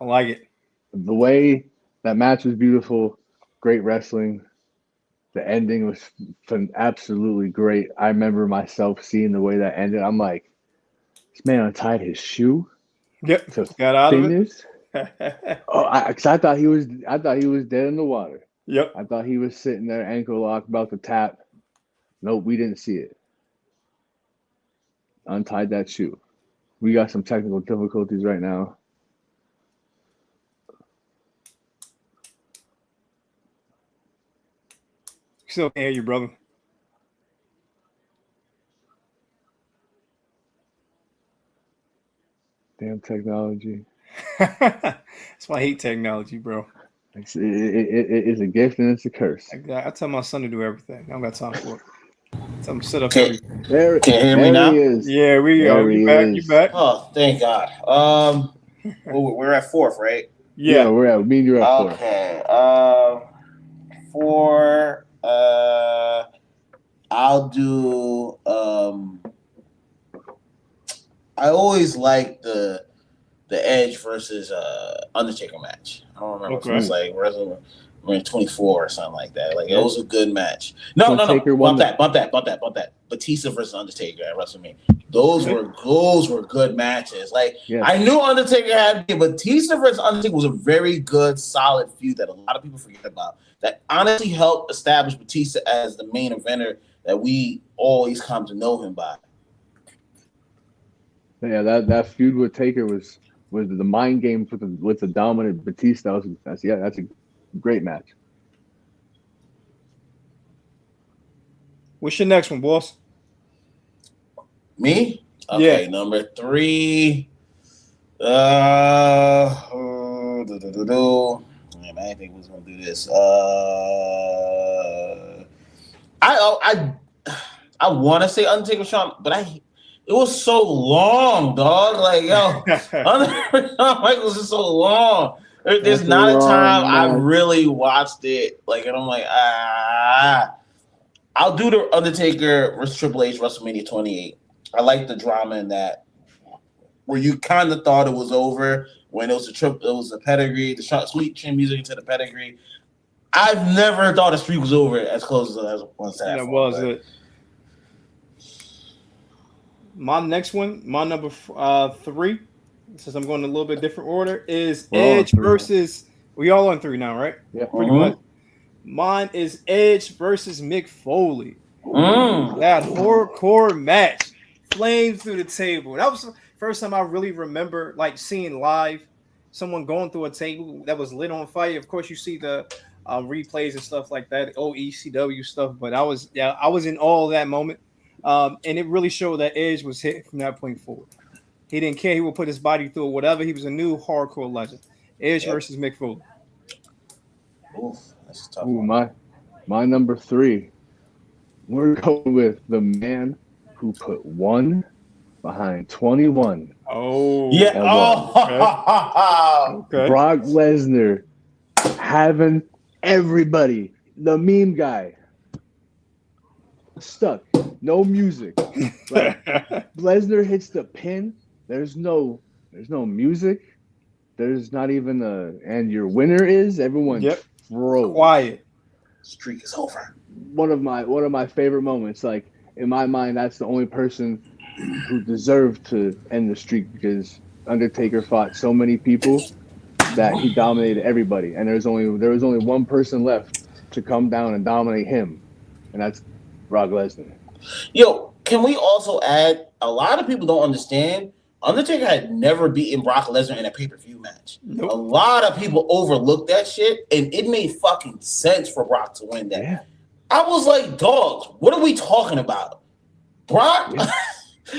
I like it. The way that match was beautiful, great wrestling. The ending was absolutely great. I remember myself seeing the way that ended. I'm like, this man untied his shoe. Yep. Got out of it. Because I thought he was dead in the water. Yep. I thought he was sitting there, ankle locked, about to tap. Nope, we didn't see it. Untied that shoe. We got some technical difficulties right now. Still can't hear you, brother. Damn technology. That's why I hate technology, bro. It is a gift and it's a curse. I tell my son to do everything. I don't got time for it. Tell him to sit up. Can you hear me now? Yeah, we go. You back? Oh, thank God. We're at 4th, right? Yeah, we're at. Me and you're at 4. Okay. 4. I'll do. I always like the Edge versus Undertaker match. I don't remember if it was like WrestleMania 24 or something like that. Like, it was a good match. No. Bump that. Batista versus Undertaker at WrestleMania. Those were good matches. Like, I knew Undertaker had to be, Batista versus Undertaker was a very good, solid feud that a lot of people forget about. That honestly helped establish Batista as the main eventer that we always come to know him by. Yeah, that feud with Taker was the mind games with the dominant Batista. That's a great match. What's your next one, boss? Me? Okay, number 3. Man, I didn't think we was gonna do this. I want to say Undertaker Shawn, but it was so long, dog. Like, yo, Undertaker Shawn Michaels is so long. There's not a time I really watched it. Like, and I'm like, I'll do the Undertaker versus Triple H WrestleMania 28. I like the drama in that, where you kind of thought it was over when it was a pedigree, the sweet chin music into the pedigree. I've never thought a streak was over as close as one side. That was it. My next one, my number 3, since I'm going in a little bit different order, is Edge versus. We all on 3 now, right? Yeah, pretty much. Mine is Edge versus Mick Foley. That hardcore match, flames through the table. That was the first time I really remember like seeing live someone going through a table that was lit on fire. Of course, you see the replays and stuff like that, ECW stuff. But I was in all that moment, and it really showed that Edge was hit from that point forward. He didn't care. He would put his body through whatever. He was a new hardcore legend. Edge versus Mick Foley. Oof, that's a tough one. My number 3. We're going with the man who put 1 behind 21. Oh, yeah. Okay. Brock Lesnar having everybody, the meme guy, stuck. No music. Like, Lesnar hits the pin. There's no music. There's not even and your winner is everyone. Froze. Quiet. Streak is over. One of my favorite moments. Like in my mind, that's the only person who deserved to end the streak because Undertaker fought so many people that he dominated everybody, and there was only one person left to come down and dominate him, and that's Brock Lesnar. Yo, can we also add? A lot of people don't understand. Undertaker had never beaten Brock Lesnar in a pay-per-view match. Nope. A lot of people overlooked that shit, and it made fucking sense for Brock to win that. Yeah. I was like, dogs, what are we talking about? Brock? Yeah.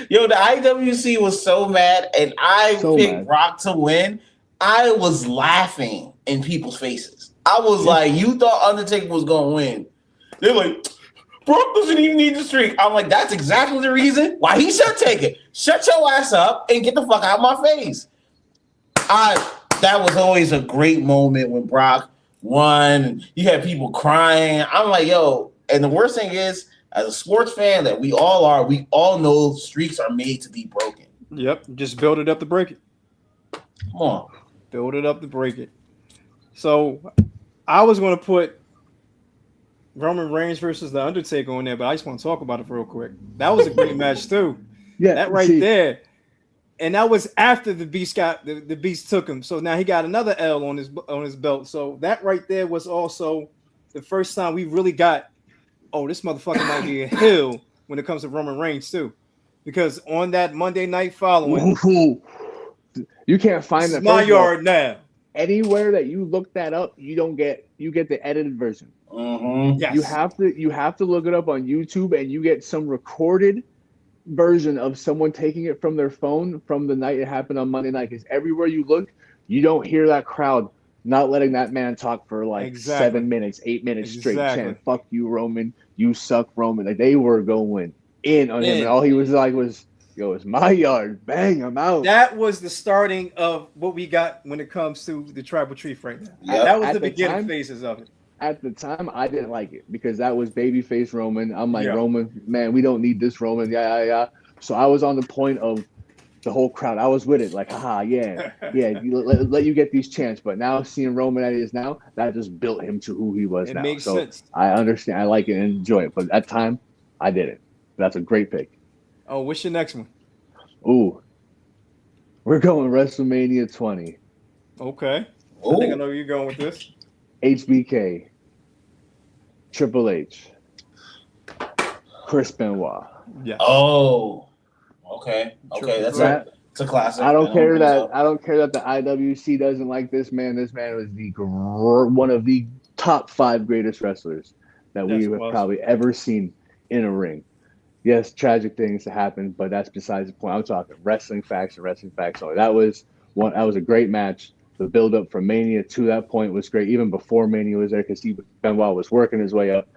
Yo, the IWC was so mad, and I picked Brock to win. I was laughing in people's faces. I was like, you thought Undertaker was going to win. They're like, Brock doesn't even need the streak. I'm like, that's exactly the reason why he should take it. Shut your ass up and get the fuck out of my face. That was always a great moment when Brock won. And you had people crying. I'm like, yo. And the worst thing is, as a sports fan that we all are, we all know streaks are made to be broken. Yep. Just build it up to break it. Come on. Build it up to break it. So I was going to put Roman Reigns versus The Undertaker on there, but I just want to talk about it real quick. That was a great match too. Yeah, that right there. And that was after the Beast got the Beast took him. So now he got another L on his belt. So that right there was also the first time we really got, oh, this motherfucker might be a heel when it comes to Roman Reigns too. Because on that Monday night following, you can't find that. My yard now. Anywhere that you look that up, you get the edited version. Mm-hmm. Yes. You have to look it up on YouTube, and you get some recorded version of someone taking it from their phone from the night it happened on Monday night. Because everywhere you look, you don't hear that crowd not letting that man talk for like 7 minutes, 8 minutes straight, chanting, "Fuck you, Roman! You suck, Roman!" Like they were going in on him, and all he was like was, "Yo, it's my yard, bang, I'm out." That was the starting of what we got when it comes to the tribal chief right now. Yep. That was the beginning phases of it. At the time, I didn't like it because that was babyface Roman. I'm like, Roman, man, we don't need this Roman. Yeah. So I was on the point of the whole crowd. I was with it, like, haha, yeah. Let you get these chants. But now seeing Roman as he is now, that just built him to who he was now. It makes sense. I understand. I like it and enjoy it. But at that time, I didn't. That's a great pick. Oh, what's your next one? Ooh, we're going WrestleMania 20. Okay. I think I know where you're going with this. HBK, Triple H, Chris Benoit. Yeah. Oh. Okay. That's a classic. I don't care that the IWC doesn't like this man. This man was one of the top 5 greatest wrestlers that we have probably ever seen in a ring. Yes, tragic things happen, but that's besides the point. I'm talking wrestling facts and wrestling facts only. That was a great match. The build up from Mania to that point was great. Even before Mania was there, because Benoit was working his way up.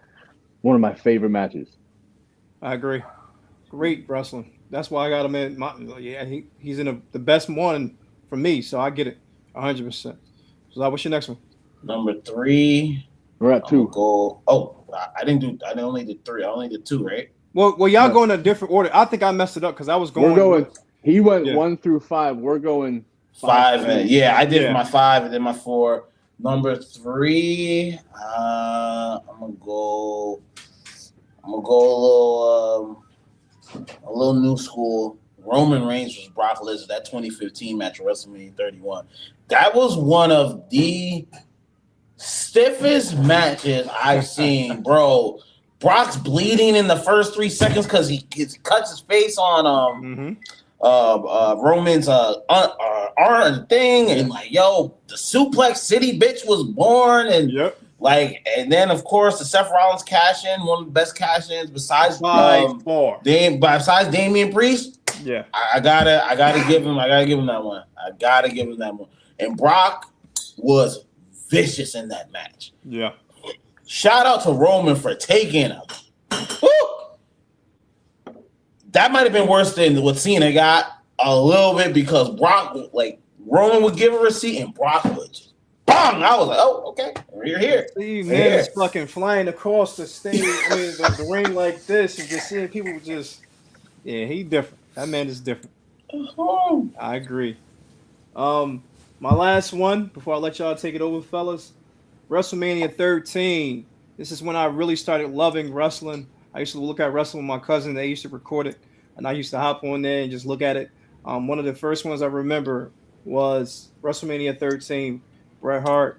One of my favorite matches. I agree. Great wrestling. That's why I got him in. He's in the best one for me, so I get it 100%. So what's your next one? Number 3. We're at 2. I only did 3. I only did 2, right? Well, y'all going in a different order. I think I messed it up because I was going. He went 1 through 5. We're going 5. I did my 5 and then my 4. Number 3, I'm gonna go. I'm gonna go a little new school. Roman Reigns versus Brock Lesnar. That 2015 match at WrestleMania 31. That was one of the stiffest matches I've seen, bro. Brock's bleeding in the first 3 seconds because he cuts his face on Roman's arm thing, and like, yo, the Suplex City bitch was born, and and then of course the Seth Rollins cash in, one of the best cash ins besides besides Damian Priest. Yeah, I gotta give him that one. And Brock was vicious in that match. Yeah. Shout out to Roman for taking him. Woo! That might have been worse than what Cena got a little bit, because Brock, like, Roman would give a receipt and Brock would just bang. I was like, oh, okay, you're here. Steve man is fucking flying across the stage, the ring like this, and just seeing people just, he different. That man is different. I agree. My last one before I let y'all take it over, fellas. WrestleMania 13. This is when I really started loving wrestling. I used to look at wrestling with my cousin. They used to record it, and I used to hop on there and just look at it. One of the first ones I remember was WrestleMania 13. Bret Hart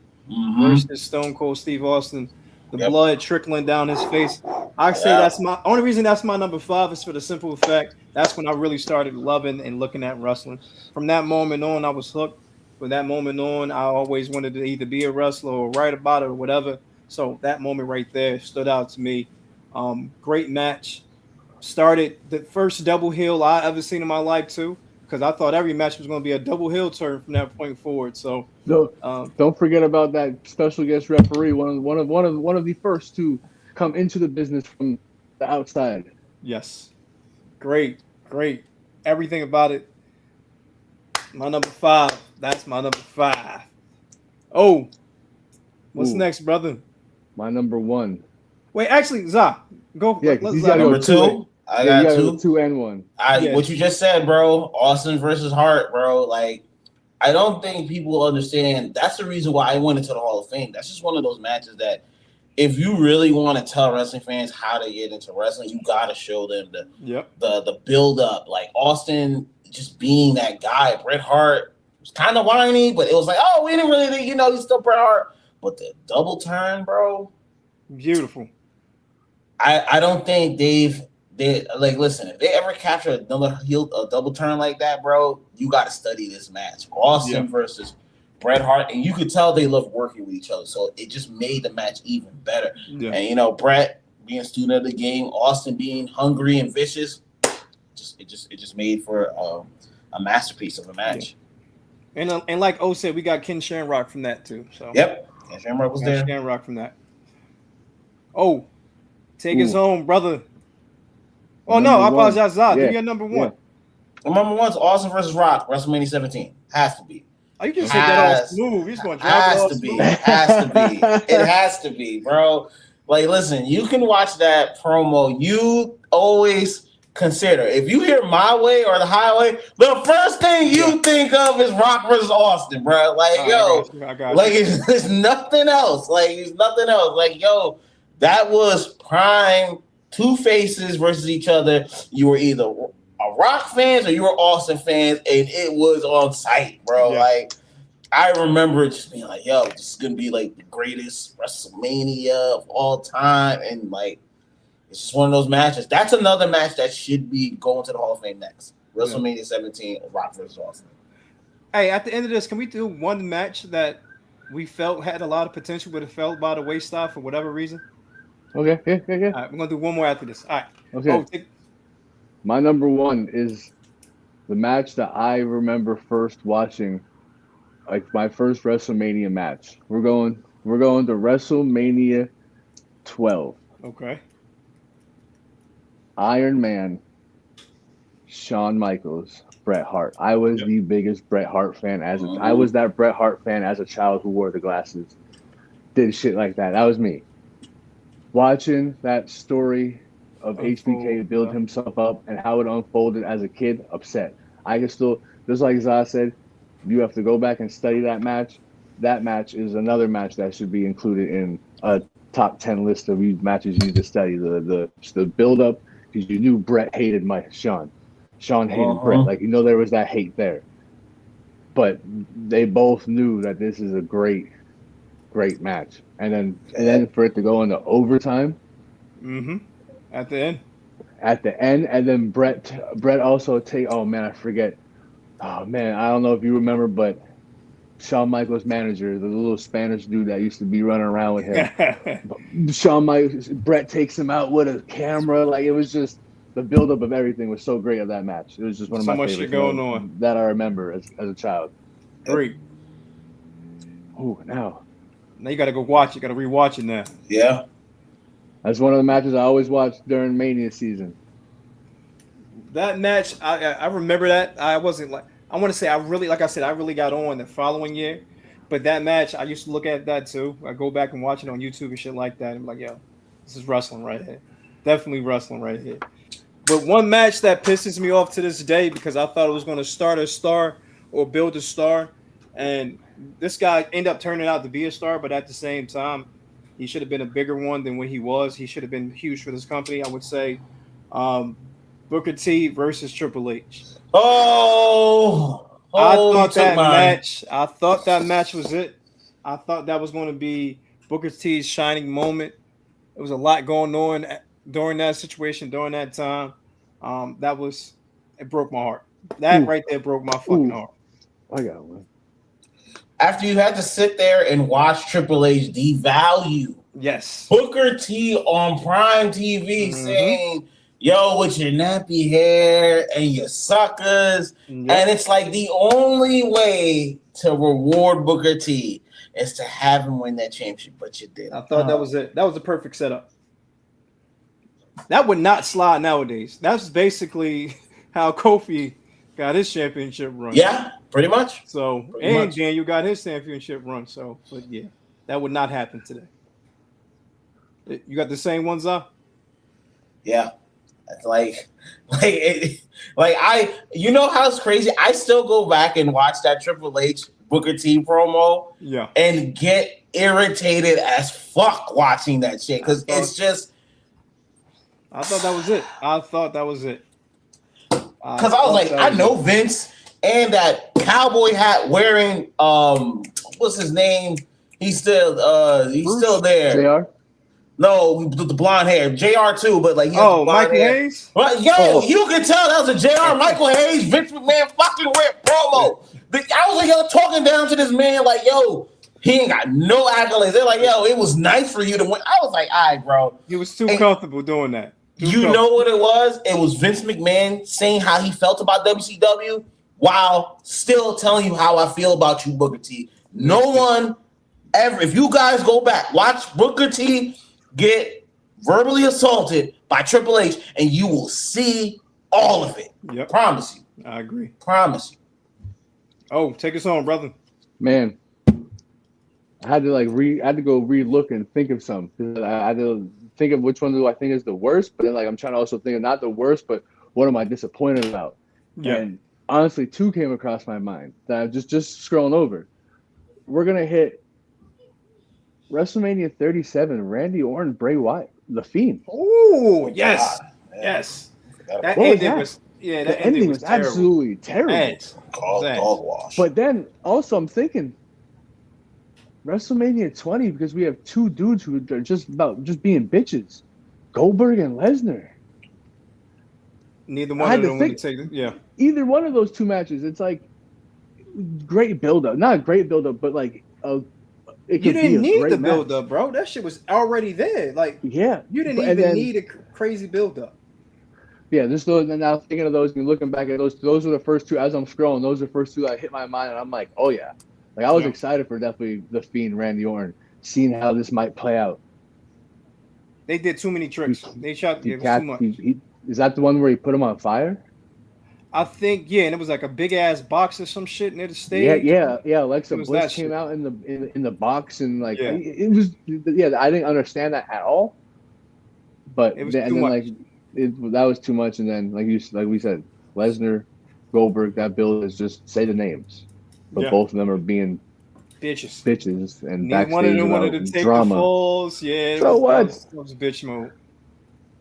versus Stone Cold Steve Austin. The blood trickling down his face. I say that's my only reason that's my number 5 is for the simple fact that's when I really started loving and looking at wrestling. From that moment on, I was hooked. From that moment on, I always wanted to either be a wrestler or write about it or whatever. So that moment right there stood out to me. Great match. Started the first double heel I ever seen in my life too, because I thought every match was going to be a double heel turn from that point forward. So don't forget about that special guest referee, one of the first to come into the business from the outside. Yes, great. Everything about it. My number 5. That's my number 5. Oh, what's next, brother? My number 1. Wait, actually, Za, go. Yeah, let's number 2. I got 2. 2 and 1. What you just said, bro. Austin versus Hart, bro. Like, I don't think people understand. That's the reason why I went into the Hall of Fame. That's just one of those matches that, if you really want to tell wrestling fans how to get into wrestling, you got to show them the build up. Like Austin just being that guy. Bret Hart was kind of whiny, but it was like, oh, we didn't really think, he's still Bret Hart. But the double turn, bro, beautiful. I don't think they like, listen, if they ever capture a double turn like that, bro, you got to study this match. Austin versus Bret Hart, and you could tell they love working with each other, so it just made the match even better. Yeah. And Bret being a student of the game, Austin being hungry and vicious, it just made for a masterpiece of a match. Yeah. And like O said, we got Ken Shamrock from that too. So Ken Shamrock was there. Shamrock from that. Oh, take us home, brother. Oh no, I apologize, Zod. Give me your number 1. My number 1's Austin versus Rock, WrestleMania 17. Has to be. Oh, you just hit that off smooth. You're just going to drop it off smooth. It has to be, bro. Like, listen, you can watch that promo. You always consider, if you hear My Way or The Highway, the first thing you think of is Rock versus Austin, bro. Like, I got you. It's nothing else. Like, Like, that was prime 2 faces versus each other. You were either a Rock fans or you were Austin fans, and it was on site, bro. Yeah. Like, I remember just being like, this is gonna be like the greatest WrestleMania of all time, and like, it's just one of those matches. That's another match that should be going to the Hall of Fame next. WrestleMania 17, Rock versus Austin. Hey, at the end of this, can we do one match that we felt had a lot of potential, but it fell by the wayside for whatever reason? Okay, yeah. All right, we're gonna do one more after this. All right. Okay. My number 1 is the match that I remember first watching, like my first WrestleMania match. We're going to WrestleMania 12. Okay. Iron Man, Shawn Michaels, Bret Hart. I was the biggest Bret Hart fan I was that Bret Hart fan as a child who wore the glasses, did shit like that. That was me. Watching that story of HBK build himself up and how it unfolded as a kid, upset. I can still, just like Zah said, you have to go back and study that match. that match is another match that should be included in a top 10 list of matches you need to study. The build up, because you knew Brett hated Sean. Sean hated Brett. Like, there was that hate there. But they both knew that this is a great match. And then for it to go into overtime. At the end. And then Brett also I forget. Oh man, I don't know if you remember, but Shawn Michaels' manager, the little Spanish dude that used to be running around with him. Brett takes him out with a camera. Like, it was just the buildup of everything was so great of that match. It was just one of my favorites. So much shit going on that I remember as a child. Great. Oh, now you got to go watch. You got to rewatch it now. Yeah. That's one of the matches I always watched during Mania season. That match, I remember that. I wasn't like. I want to say I really got on the following year, but that match I used to look at that too. I go back and watch it on YouTube and shit like that. And I'm like, yo, this is wrestling right here, definitely wrestling right here. But one match that pisses me off to this day because I thought it was going to start a star or build a star, and this guy ended up turning out to be a star. But at the same time, he should have been a bigger one than what he was. He should have been huge for this company. I would say, Booker T versus Triple H. I thought that match was it. I thought that was going to be Booker T's shining moment. There was a lot going on during that situation, during that time. It broke my heart. That right there broke my fucking heart. I got one. After you had to sit there and watch Triple H devalue Booker T on Prime TV saying, yo, with your nappy hair and your suckers. And it's like the only way to reward Booker T is to have him win that championship, but you didn't. I thought that was it. That was the perfect setup. That would not slide nowadays. That's basically how Kofi got his championship run. Yeah, pretty much. So, Daniel got his championship run. So, but yeah, that would not happen today. You got the same ones up? Yeah. You know how it's crazy? I still go back and watch that Triple H Booker T promo and get irritated as fuck watching that shit because it's just. I thought that was it. Because I was like, I know Vince and that cowboy hat wearing what's his name? He's still there. JR? No, the blonde hair, JR too, but like Michael Hayes. Well, you can tell that was a JR Michael Hayes Vince McMahon fucking rip promo. I was like, yo, talking down to this man, like, yo, he ain't got no accolades. They're like, yo, it was nice for you to win. I was like, all right, bro. He was too comfortable doing that. Know what it was? It was Vince McMahon saying how he felt about WCW while still telling you how I feel about you, Booker T. No one ever, if you guys go back, watch Booker T get verbally assaulted by Triple H, and you will see all of it. Yep. Promise you. I agree. Promise you. Oh, take us on, brother. Man, I had to go re-look and think of some. I had to think of which one do I think is the worst, but then I'm trying to also think of not the worst, but what am I disappointed about? Yeah. And honestly, two came across my mind that I'm just scrolling over. We're gonna hit WrestleMania 37, Randy Orton, Bray Wyatt, The Fiend. Oh, yes. God, yes. That ending was terrible. Absolutely terrible. Dog wash. But then also I'm thinking WrestleMania 20 because we have two dudes who are just being bitches. Goldberg and Lesnar. Neither one of them would take it. Yeah. Either one of those two matches, it's like great build-up. Not a great build-up, but like you didn't need the build-up, bro. That shit was already there. Like, yeah, you didn't even need a crazy build-up. Yeah, just those. And now thinking of those and looking back at those were the first two. As I'm scrolling, those are the first two that hit my mind, and I'm like, oh yeah. Like I was excited for definitely The Fiend, Randy Orton, seeing how this might play out. They did too many tricks. They shot too much. Is that the one where he put him on fire? I think and it was like a big ass box or some shit near the stage. Yeah. Alexa Bliss came out in the box and like it was. Yeah, I didn't understand that at all. But it was too much. That was too much. And then like we said, Lesnar, Goldberg, that build is just say the names, but both of them are being bitches, and neither one of them wanted to take drama. the falls. Yeah, so what? That was bitch mode.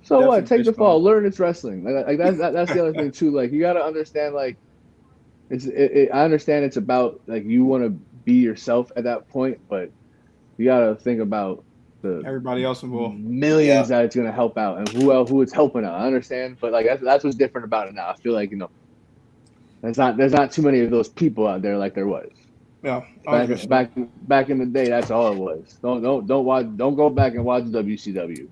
So Definitely what? Take the fall. mode. Learn it's wrestling. Like that's the other thing too. Like you got to understand. Like I understand it's about like you want to be yourself at that point, but you got to think about the everybody else involved, millions that it's gonna help out, and who it's helping out. I understand, but like that's what's different about it now. I feel like there's not too many of those people out there like there was. Yeah, back in the day, that's all it was. Don't go back and watch WCW.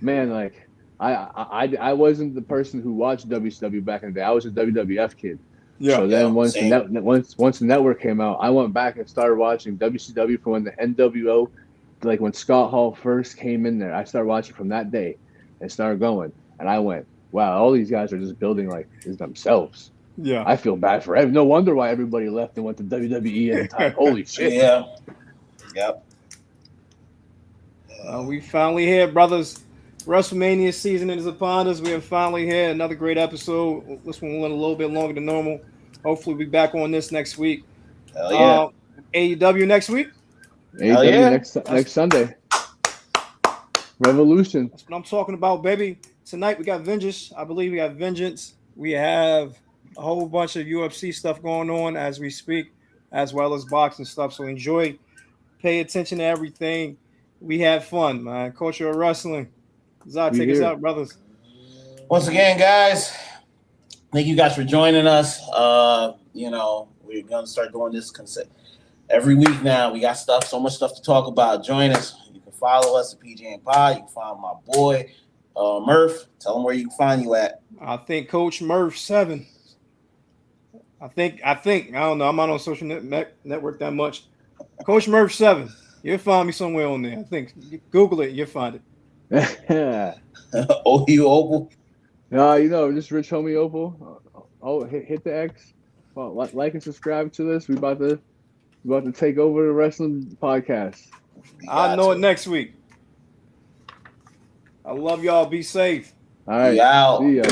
Man, like I wasn't the person who watched WCW back in the day. I was a WWF kid. Yeah. So then once the network came out, I went back and started watching WCW from when the NWO, like when Scott Hall first came in there. I started watching from that day and started going. And I went, wow, all these guys are just building like themselves. Yeah. I feel bad for no wonder why everybody left and went to WWE at the time. Holy shit. Yeah. Yep. We finally here, brothers. WrestleMania season is upon us. We are finally here. Another great episode. This one went a little bit longer than normal. Hopefully, we'll be back on this next week. Hell yeah. AEW next week. AEW next Sunday. Revolution. That's what I'm talking about, baby. Tonight we got Vengeance. I believe we got Vengeance. We have a whole bunch of UFC stuff going on as we speak, as well as boxing stuff. So enjoy. Pay attention to everything. We had fun, man. Culture of wrestling. Zod, take us out, brothers. Once again, guys, thank you guys for joining us. We're gonna start doing this every week now. We got so much stuff to talk about. Join us. You can follow us at PJ and Pod. You can find my boy Murph. Tell him where you can find you at. I think Coach Murph 7. I think. I don't know. I'm not on social network that much. Coach Murph 7. You'll find me somewhere on there. I think. Google it. You'll find it. OU Opal. No, just Rich Homie Opal. Hit the X. Well, like and subscribe to this. We about to take over the wrestling podcast. I'll know it next week. I love y'all. Be safe. All right. Be out. See ya.